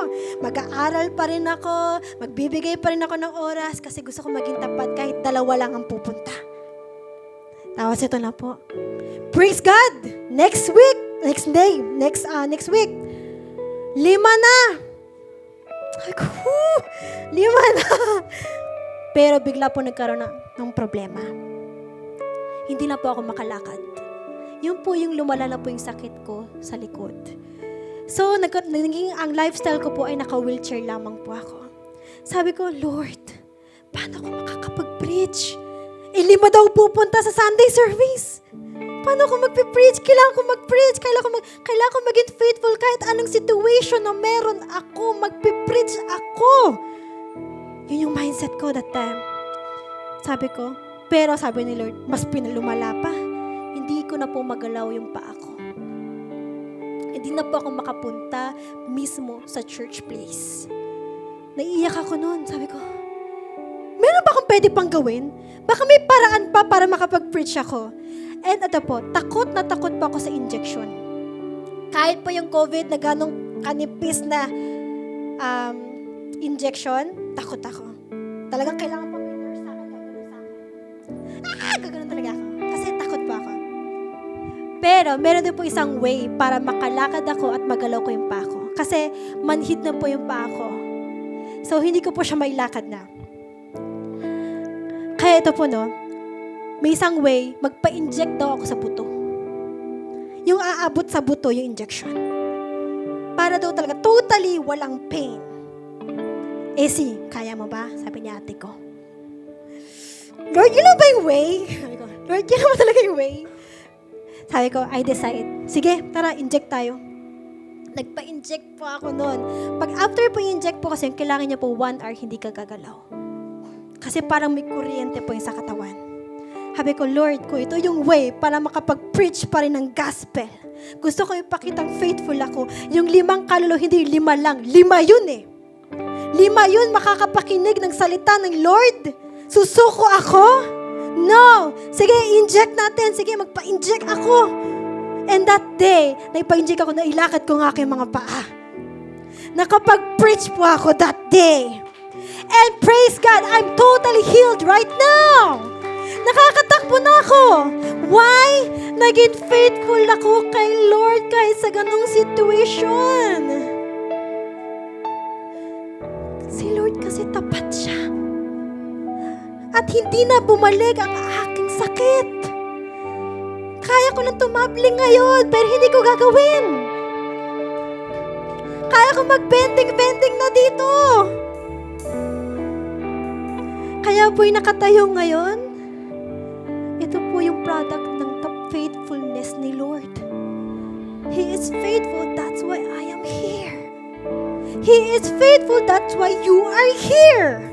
Mag-aaral pa rin ako, magbibigay pa rin ako ng oras kasi gusto ko maging tapat kahit 2 lang ang pupunta. Tapos ito na po. Praise God! Next week, next week, 5 na. Ay ko, 5 na. Pero bigla po nagkaroon ng problema. Hindi na po ako makalakad. Yun po yung lumala na po yung sakit ko sa likod. So, naging ang lifestyle ko po ay naka-wheelchair lamang po ako. Sabi ko, Lord, paano ako makakapag-preach? 5 daw pupunta sa Sunday service. Paano ako magpe-preach? Kailangan ko mag-preach. Kailangan ko maging faithful kahit anong situation na meron ako. Magpe-preach ako. Yun yung mindset ko that time. Sabi ko, pero sabi ni Lord, mas pinalumala pa. Hindi ko na po magalaw yung paa ko. Hindi na po ako makapunta mismo sa church place. Naiiyak ako noon. Sabi ko, meron ba akong pwede pang gawin? Baka may paraan pa para makapag-preach ako. And ito po, takot na takot pa ako sa injection. Kahit po yung COVID na ganong kanipis na injection, takot ako. Talagang kailangan pa may nurse sa akin. Gaganon talaga ako. Kasi takot pa ako. Pero meron din po isang way para makalakad ako at magalaw ko yung paa ko. Kasi manhid na po yung paa ko. So hindi ko po siya mailakad na. Kaya ito po may isang way, magpa-inject daw ako sa buto. Yung aabot sa buto, yung injection. Para daw talaga, totally walang pain. Kaya mo ba? Sabi ni ate ko. Lord, yun lang ba yung way? Sabi ko, Lord, yun lang ba talaga yung way? Sabi ko, I decide. Sige, tara, inject tayo. Nagpa-inject po ako noon. Pag after po inject po kasi, kailangan niya po 1 hour, hindi ka gagalaw. Kasi parang may kuryente po yung sa katawan. Sabi ko, Lord, kung ito yung way para makapag-preach pa rin ng gospel, gusto ko ipakitang faithful ako. Yung 5 kaluluwa, hindi 5 lang. 5 yun 5 yun, makakapakinig ng salita ng Lord. Susuko ako? No. Sige, inject natin. Sige, magpa-inject ako. And that day, naipa-inject ako, nailakad ko ng aking mga paa. Nakapag-preach po ako that day. And praise God, I'm totally healed right now. Nakakatakbo na ako. Why? Naging faithful ako kay Lord kahit sa ganong situation. Si Lord kasi tapat siya. At hindi na bumalik ang aking sakit. Kaya ko nang tumabling ngayon, pero hindi ko gagawin. Kaya ko mag-bending-bending na dito. Kaya po'y nakatayo ngayon. Ito po yung product ng faithfulness ni Lord. He is faithful, that's why I am here. He is faithful, that's why you are here.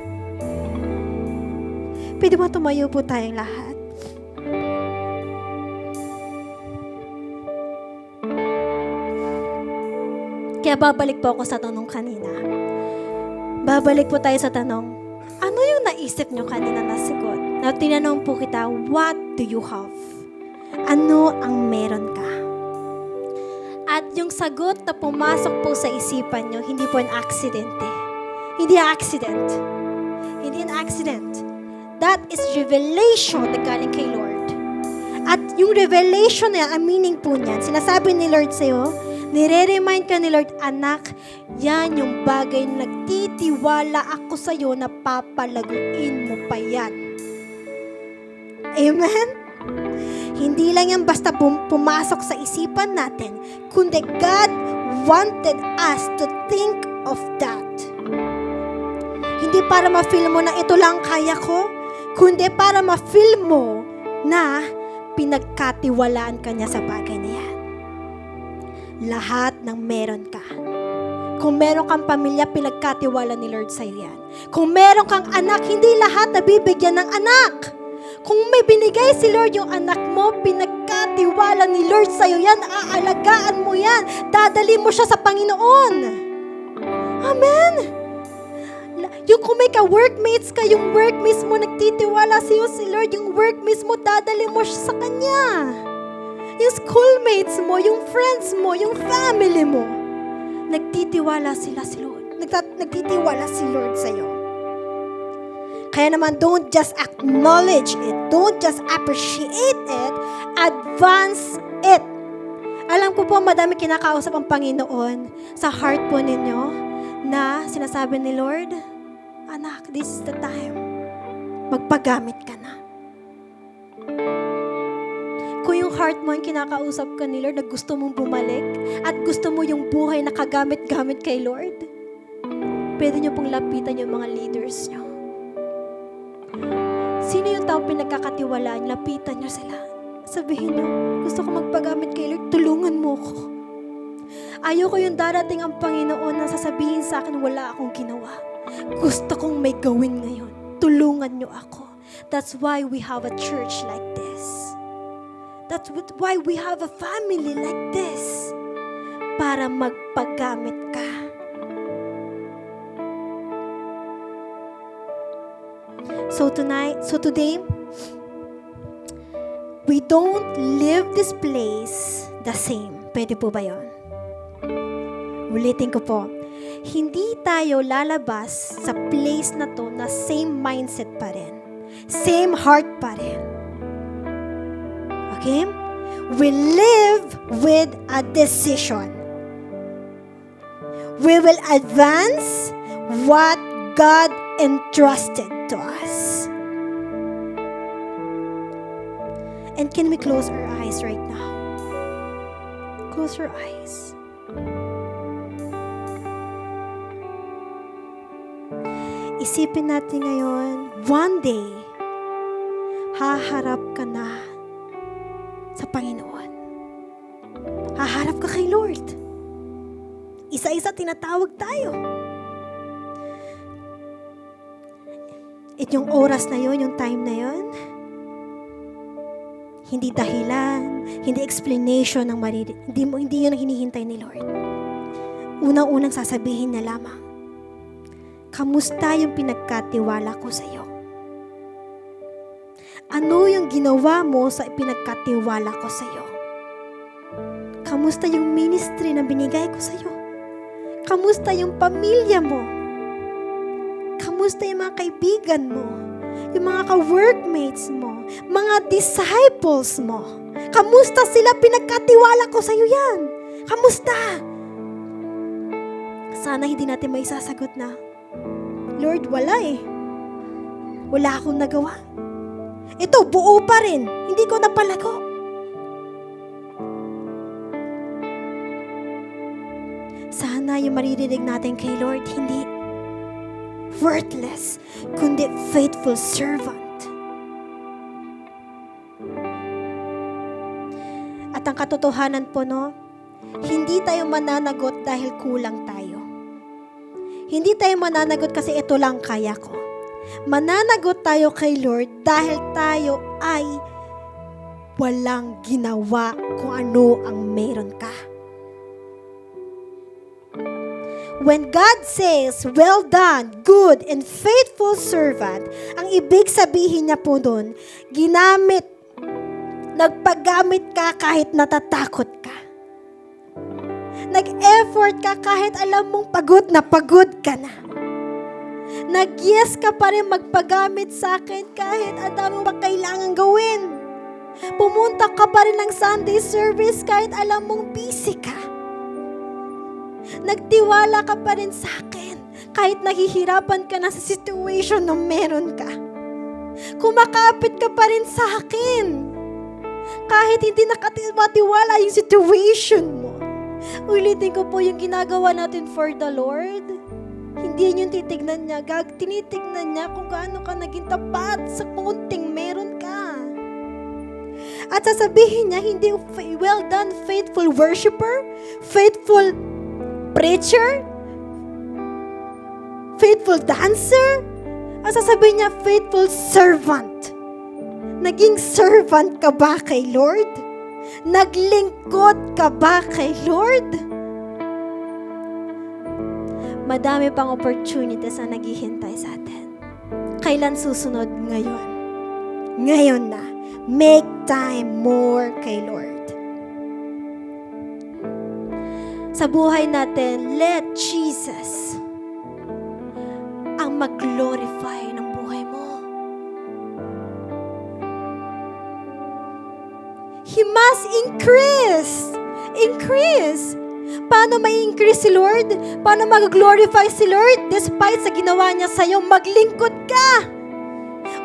Pwede ba tumayo po tayong lahat? Kaya babalik po ako sa tanong kanina. Babalik po tayo sa tanong, ano yung naisip nyo kanina na sagot? Na tinanong po kita, what do you have? Ano ang meron ka? At yung sagot na pumasok po sa isipan nyo, hindi po an accident eh. Hindi accident. Hindi an accident. That is revelation na galing kay Lord. At yung revelation na yan, ang meaning po niyan, sinasabi ni Lord sa'yo, nire-remind ka ni Lord, anak, yan yung bagay na nagtitiwala ako sa'yo na papalaguin mo pa yan. Amen? Hindi lang yan basta pumasok sa isipan natin, kundi God wanted us to think of that. Hindi para ma-feel mo na ito lang kaya ko, kundi para ma-feel mo na pinagkatiwalaan ka niya sa bagay na yan. Lahat ng meron ka. Kung meron kang pamilya, pinagkatiwala ni Lord sa'yo yan. Kung meron kang anak, hindi lahat nabibigyan ng anak. Kung may binigay si Lord yung anak mo, pinagkatiwala ni Lord sa'yo yan, aalagaan mo yan, dadali mo siya sa Panginoon. Amen? Yung kung may ka-workmates ka, yung workmates mo nagtitiwala sa'yo si Lord, yung workmates mo, dadali mo siya sa Kanya. Yung schoolmates mo, yung friends mo, yung family mo, nagtitiwala sila si Lord. Nagtitiwala si Lord sa'yo. Kaya naman, don't just acknowledge it. Don't just appreciate it. Advance it. Alam ko po, madami kinakausap ang Panginoon sa heart po ninyo na sinasabi ni Lord, anak, this is the time. Magpagamit ka na. Kung yung heart mo yung kinakausap ka ni Lord na gusto mong bumalik at gusto mo yung buhay na kagamit-gamit kay Lord, pwede nyo pong lapitan yung mga leaders nyo. Sino yung tao pinagkakatiwalaan, lapitan nyo sila. Sabihin nyo, gusto ko magpagamit kay Lord, tulungan mo ko. Ayoko yung darating ang Panginoon na sasabihin sa akin, wala akong ginawa. Gusto kong may gawin ngayon. Tulungan nyo ako. That's why we have a church like this. That's why we have a family like this. Para magpagamit ka. So today, we don't leave this place the same. Pwede po ba yun? Ulitin ko po. Hindi tayo lalabas sa place na to na same mindset pa rin. Same heart pa rin. Okay? We live with a decision. We will advance what God entrusted to us. And can we close our eyes right now? Close your eyes. Isipin natin ngayon, one day, haharap ka na sa Panginoon. Haharap ka kay Lord. Isa-isa tinatawag tayo. At yung oras na yon, yung time na yon, hindi dahilan, hindi explanation ng hindi yun ang hinihintay ni Lord. Unang-unang sasabihin niya lamang, kamusta yung pinagkatiwala ko sa iyo? Ano yung ginawa mo sa pinagkatiwala ko sa iyo? Kamusta yung ministry na binigay ko sa iyo? Kamusta yung pamilya mo? Kamusta yung mga kaibigan mo? Yung mga ka-workmates mo? mga disciples mo. Kamusta sila? Pinagkatiwala ko sa iyo yan. Kamusta? Sana hindi natin may sasagot na, Lord, wala eh. Wala akong nagawa. Ito, buo pa rin. Hindi ko napalago. Sana yung maririnig natin kay Lord, hindi worthless, kundi faithful servant. At ang katotohanan po, no, hindi tayo mananagot dahil kulang tayo. Hindi tayo mananagot kasi ito lang kaya ko. Mananagot tayo kay Lord dahil tayo ay walang ginawa kung ano ang meron ka. When God says, well done, good and faithful servant, ang ibig sabihin niya po doon, nagpaggamit ka kahit natatakot ka. Nag-effort ka kahit alam mong pagod ka na. Nag-yes ka pa rin magpagamit sa akin kahit ang dami mo kailangan gawin. Pumunta ka pa rin ng Sunday service kahit alam mong busy ka. Nagtiwala ka pa rin sa akin kahit nahihirapan ka na sa situation na meron ka. Kumakapit ka pa rin sa akin kahit hindi nakatiwala yung situation mo. Ulitin ko po yung ginagawa natin for the Lord. Hindi yun yung titignan niya. Tinitignan niya kung gaano ka naging tapat sa kunting meron ka. At sasabihin niya, hindi, well done, faithful worshiper, faithful preacher, faithful dancer. At sasabihin niya, faithful servant. Naging servant ka ba kay Lord? Naglingkod ka ba kay Lord? Madami pang opportunities na naghihintay sa atin. Kailan susunod? Ngayon. Ngayon na. Make time more kay Lord. Sa buhay natin, let Jesus ang mag-glorify ng buhay mo. He must increase. Increase. Paano may increase si Lord? Paano mag-glorify si Lord? Despite sa ginawa niya sa'yo, maglingkod ka.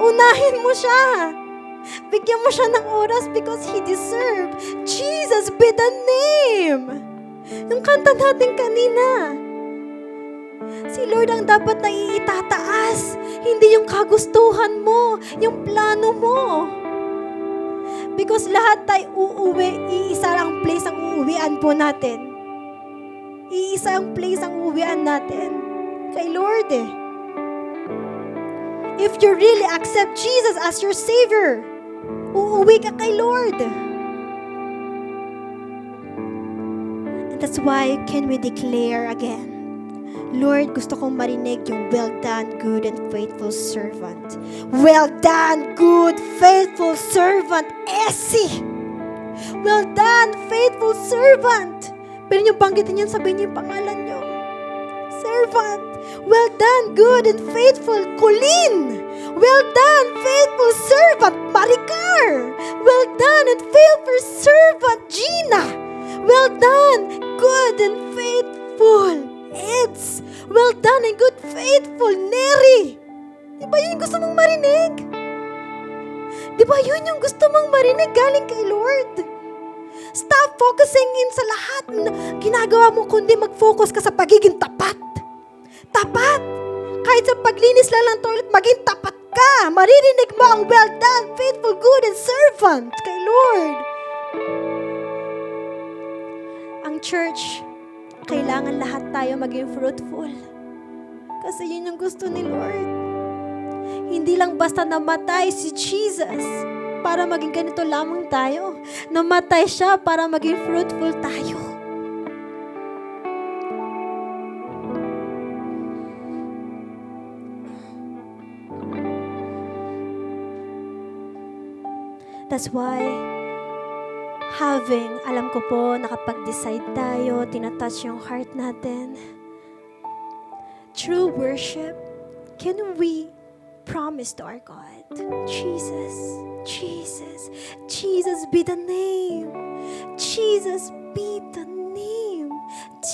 Unahin mo siya. Bigyan mo siya ng oras because He deserve. Jesus be the name. Yung kanta natin kanina. Si Lord ang dapat na iitataas. Hindi yung kagustuhan mo, yung plano mo. Because lahat tayo uuwi, iisa lang place ang uuwian po natin. Iisa ang place ang uuwian natin. Kay Lord eh. If you really accept Jesus as your Savior, uuwi ka kay Lord. And that's why can we declare again, Lord, gusto kong marinig yung well done, good and faithful servant. Well done, good, faithful servant, Essie. Well done, faithful servant. Pero yung banggitin niyo, sabihin niyo yung pangalan niyo. Servant. Well done, good and faithful, Colleen. Well done, faithful servant, Maricar. Well done and faithful servant, Gina. Well done, good and faithful, Eds. Well done and good, faithful, Neri. Di ba yun yung gusto mong marinig? Di ba yun yung gusto mong marinig galing kay Lord? Stop focusing in sa lahat na ginagawa mo, kundi mag-focus ka sa pagiging tapat. Tapat. Kahit sa paglinis lang ng toilet, maging tapat ka. Maririnig mo ang well done, faithful, good, and servant kay Lord. Ang church, kailangan lahat tayo maging fruitful. Kasi yun yung gusto ni Lord. Hindi lang basta namatay si Jesus para maging ganito lamang tayo. Namatay siya para maging fruitful tayo. That's why, alam ko po, nakapag-decide tayo, tinatouch yung heart natin. True worship, can we promise to our God. Jesus, Jesus, Jesus be the name. Jesus be the name.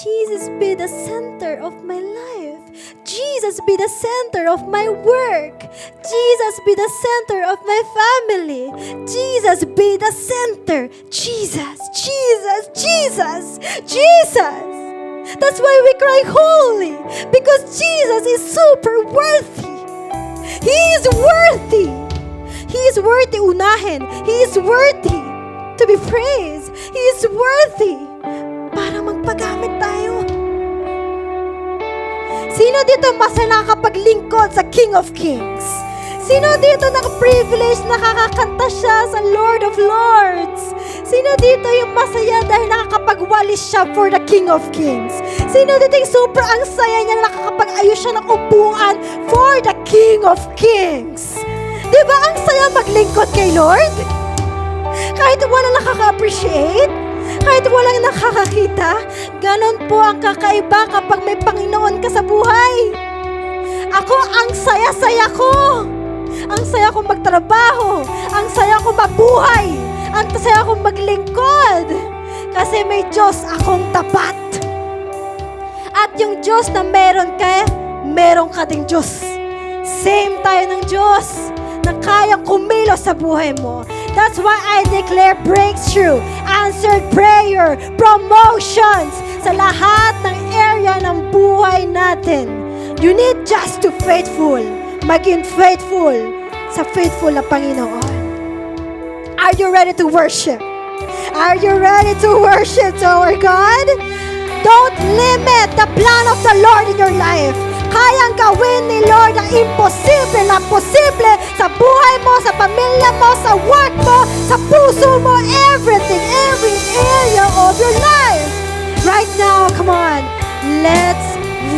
Jesus be the center of my life. Jesus be the center of my work. Jesus be the center of my family. Jesus be the center. Jesus, Jesus, Jesus, Jesus. That's why we cry holy, because Jesus is super worthy. He is worthy. He is worthy unahin. He is worthy to be praised. He is worthy para magpagamit tayo. Sino dito mas nakakapaglingkod sa King of Kings? Sino dito naka-privilege nakakakanta siya sa Lord of Lords? Sino dito yung masaya dahil nakakapagwalis siya for the King of Kings? Sino dito yung super ang saya niya na nakakapag-ayos siya ng upuan for the King of Kings? Diba ang saya maglingkod kay Lord? Kahit wala nakaka-appreciate, kahit walang nakakakita, ganon po ang kakaiba kapag may Panginoon ka sa buhay. Ako, ang saya-saya ko. Ang saya ko magtrabaho. Ang saya ko mabuhay. Ang saya ko maglingkod. Kasi may Diyos akong tapat. At yung Diyos na meron ka, meron ka ding Diyos. Same tayo ng Diyos na kayang kumilos sa buhay mo. That's why I declare breakthrough, answered prayer, promotions sa lahat ng area ng buhay natin. You need just to faithful. Maging faithful sa faithful na Panginoon. Are you ready to worship? Are you ready to worship to our God? Don't limit the plan of the Lord in your life. Kayang gawin ni Lord ang imposible na posible sa buhay mo, sa pamilya mo, sa work mo, sa puso mo, everything, every area of your life. Right now, come on, let's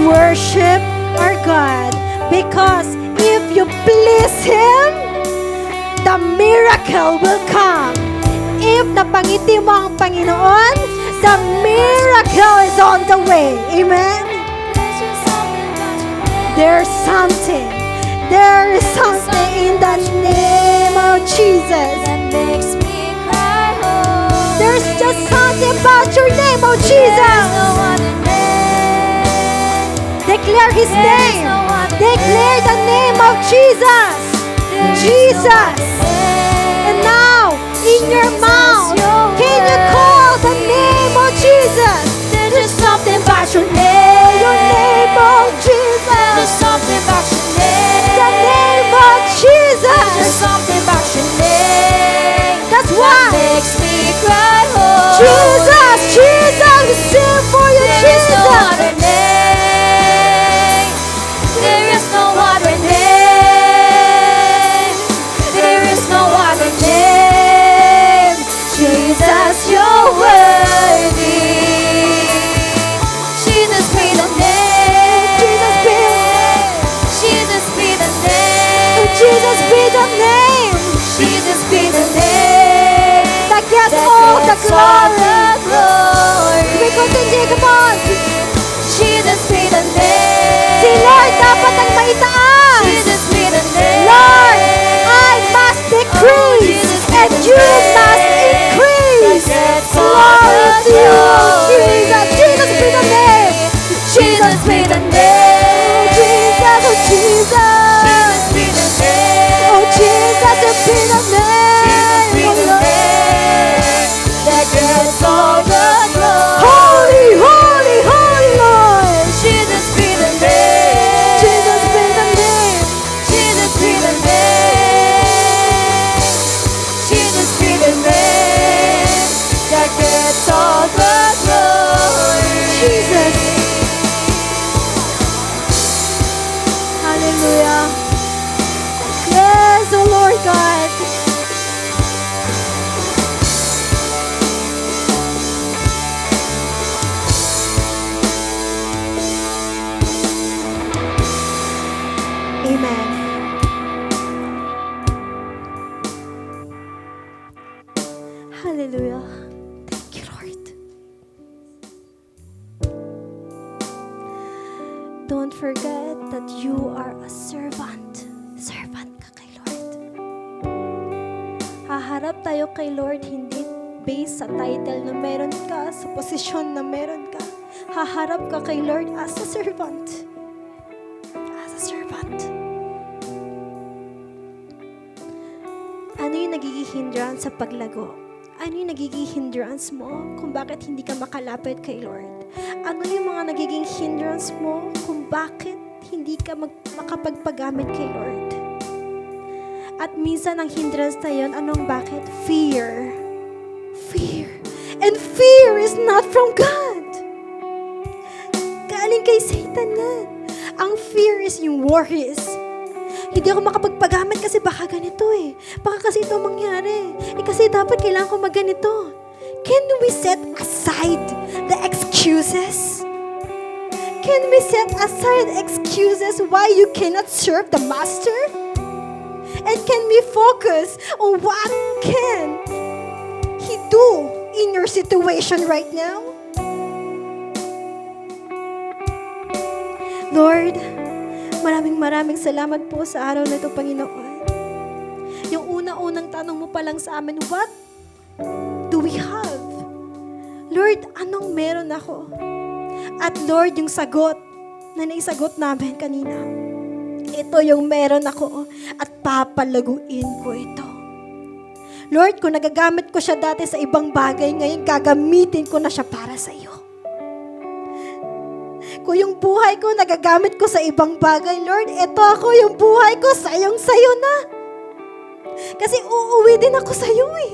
worship our God. Because if you please Him, the miracle will come. If napangiti mo ang Panginoon, the miracle is on the way. Amen? There's something in the name of Jesus that makes me cry. Oh, There's just something about your name, oh Jesus. no other name. Declare His name. no other Declare the name of Jesus. Jesus. And now, in your mouth, can you call the name of Jesus? There's just something about your Your name. name, oh Jesus. There's something about your name. The name of There's Jesus. just something about your name. That's that why. makes me cry. Oh, Jesus, Jesus, we sing for you, there is no Jesus. other name. There is no other name. There is no other name. Jesus, you're worthy. Jesus be the name. Jesus be the Jesus be the name. Jesus be the name Jesus be the name. that gets That all the gets all glory. the glory. We continue, come on. Jesus be the name. Si Lord dapat ang maitaas. Jesus be the name. Lord, I must decrease Jesus be and the you name. must increase. That gets all Glory the to you, glory. Jesus. Jesus be the name. Jesus be the name. Jesus, oh Jesus. Jesus be the name. Oh Jesus, you be the name. Jesus be the name. That gets all the glory. Holy, holy, holy Lord. Jesus be the name. Jesus be the name. Jesus be the name. Jesus be the name. That gets all the glory. Jesus. Hallelujah. Yes, oh Lord God. Amen. Hallelujah. Thank you, Lord. Don't forget that you are a servant. Servant. Haharap tayo kay Lord, hindi based sa title na meron ka, sa posisyon na meron ka. Haharap ka kay Lord as a servant. As a servant. Ano yung nagiging hindrance sa paglago? Ano yung nagiging hindrance mo kung bakit hindi ka makalapit kay Lord? Ano yung mga nagiging hindrance mo kung bakit hindi ka makapagpagamit kay Lord? At minsan ang hindrance na yun, anong bakit? Fear. Fear. And fear is not from God. Galing kay Satan yan. Ang fear is yung worries. Hindi ako makapagpagamit kasi baka ganito eh. Baka kasi ito mangyari. Kasi dapat kailangan ko magganito. Can we set aside the excuses? Can we set aside excuses why you cannot serve the Master? And can we focus on what can He do in your situation right now? Lord, maraming salamat po sa araw na ito, Panginoon. Yung una-unang tanong mo pa lang sa amin, what do we have? Lord, anong meron ako? At Lord, yung sagot na naisagot namin kanina, ito yung meron ako at papalaguin ko ito. Lord, kung nagagamit ko siya dati sa ibang bagay, ngayon gagamitin ko na siya para sa iyo. Kung yung buhay ko nagagamit ko sa ibang bagay, Lord, ito ako yung buhay ko, sayong-sayo na. Kasi uuwi din ako sa iyo eh.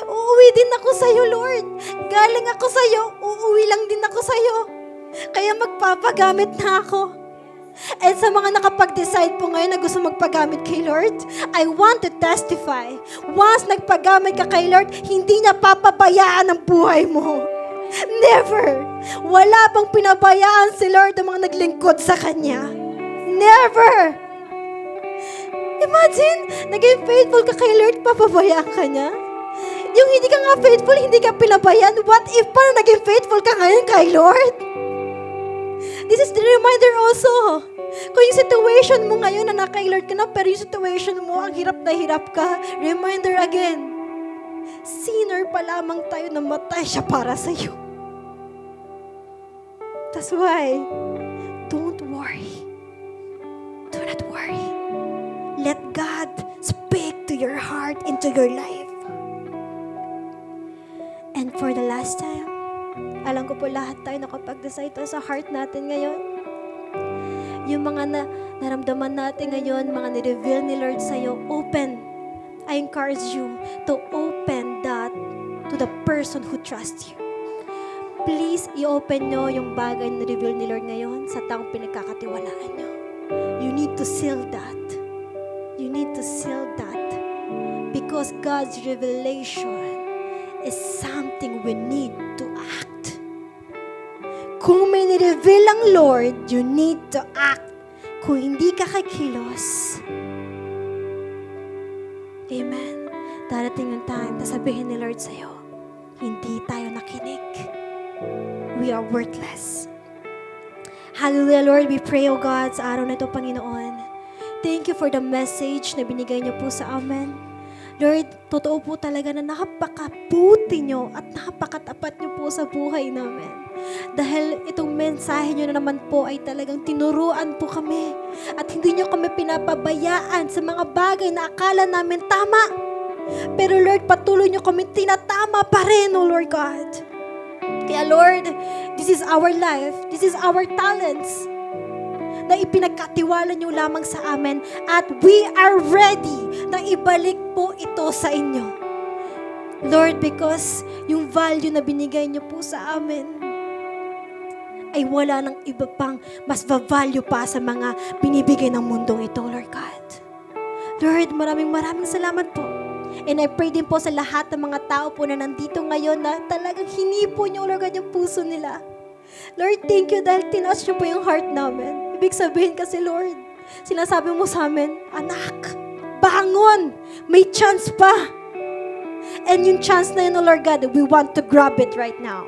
Uuwi din ako sa iyo, Lord. Galing ako sa iyo, uuwi lang din ako sa iyo. Kaya magpapagamit na ako. And sa mga nakapag-decide po ngayon na gusto magpagamit kay Lord, I want to testify. Once nagpagamit ka kay Lord, hindi niya papabayaan ang buhay mo. Never. Wala pang pinabayaan si Lord ang mga naglingkod sa Kanya. Never. Imagine, naging faithful ka kay Lord, papabayaan ka niya. Yung hindi ka nga faithful, hindi ka pinabayaan. What if pa naging faithful ka ngayon kay Lord? This is the reminder also. Kung yung situation mo ngayon na kay Lord ka na, pero yung situation mo, ang hirap na hirap ka, reminder again, sinner pa lamang tayo na matay siya para sa iyo. That's why, don't worry. Do not worry. Let God speak to your heart, into your life. And for the last time, alam ko po lahat tayo nakapag-decide sa heart natin ngayon. Yung mga naramdaman natin ngayon, mga ni-reveal ni Lord sa'yo, open. I encourage you to open that to the person who trusts you. Please, i-open nyo yung bagay na reveal ni Lord ngayon sa taong pinagkakatiwalaan nyo. You need to seal that. You need to seal that. Because God's revelation is something we need to act. Kung may nireveal ang Lord, you need to act. Kung hindi ka kikilos, amen. Darating yung time na sabihin ni Lord sa'yo, hindi tayo nakinig. We are worthless. Hallelujah, Lord. We pray, O God, sa araw na ito, Panginoon. Thank you for the message na binigay niyo po sa amin. Lord, totoo po talaga na napakabuti niyo at napakatapat niyo po sa buhay namin. Dahil itong mensahe niyo na naman po ay talagang tinuruan po kami. At hindi niyo kami pinapabayaan sa mga bagay na akala namin tama. Pero Lord, patuloy niyo kami tinatama pa rin, O Lord God. Kaya Lord, this is our life. This is our talents na ipinagkatiwala niyo lamang sa amin at we are ready na ibalik po ito sa inyo. Lord, because yung value na binigay niyo po sa amin ay wala ng iba pang mas value pa sa mga binibigay ng mundong ito, Lord God. Lord, maraming salamat po. And I pray din po sa lahat ng mga tao po na nandito ngayon na talagang hinipo niyo, Lord God, yung puso nila. Lord, thank you dahil tinaas niyo po yung heart namin. Ibig sabihin kasi, Lord, sinasabi mo sa amin, anak, bangon! May chance pa! And yung chance na yun, oh Lord God, we want to grab it right now.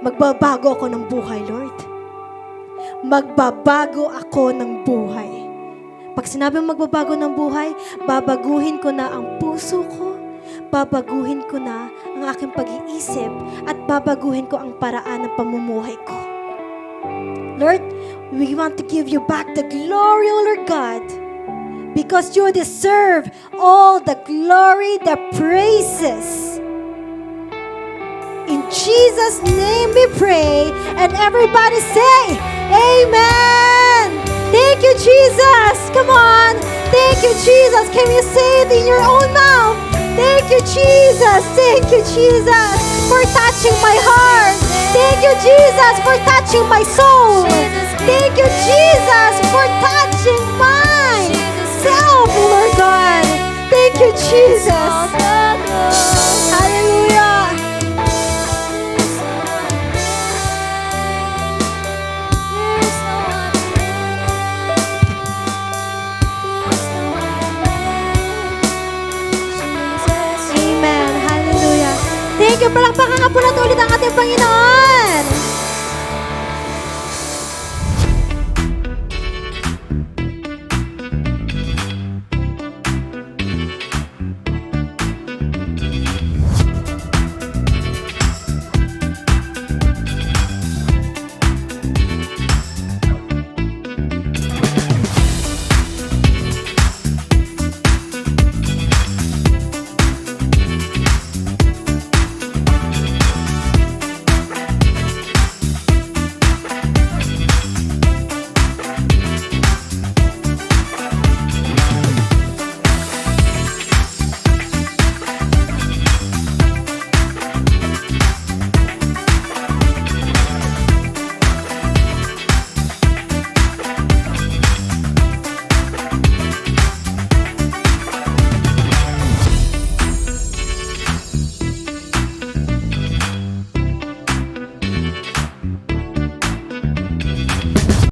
Magbabago ako ng buhay, Lord. Magbabago ako ng buhay. Pag sinabi magbabago ng buhay, babaguhin ko na ang puso ko, babaguhin ko na ang aking pag-iisip at babaguhin ko ang paraan ng pamumuhay ko. Lord, we want to give you back the glory, O Lord God, because you deserve all the glory, the praises. In Jesus' name we pray, and everybody say, Amen! Thank you, Jesus! Come on! Thank you, Jesus! Can you say it in your own mouth? Thank you, Jesus! Thank you, Jesus, for touching my heart! Thank you, Jesus, for touching my soul! Thank you, Jesus, for touching myself, Lord God! Thank you, Jesus! Hallelujah! Amen. Hallelujah. Thank you. Palakpakan nga po natin ulit ang ating Panginoon.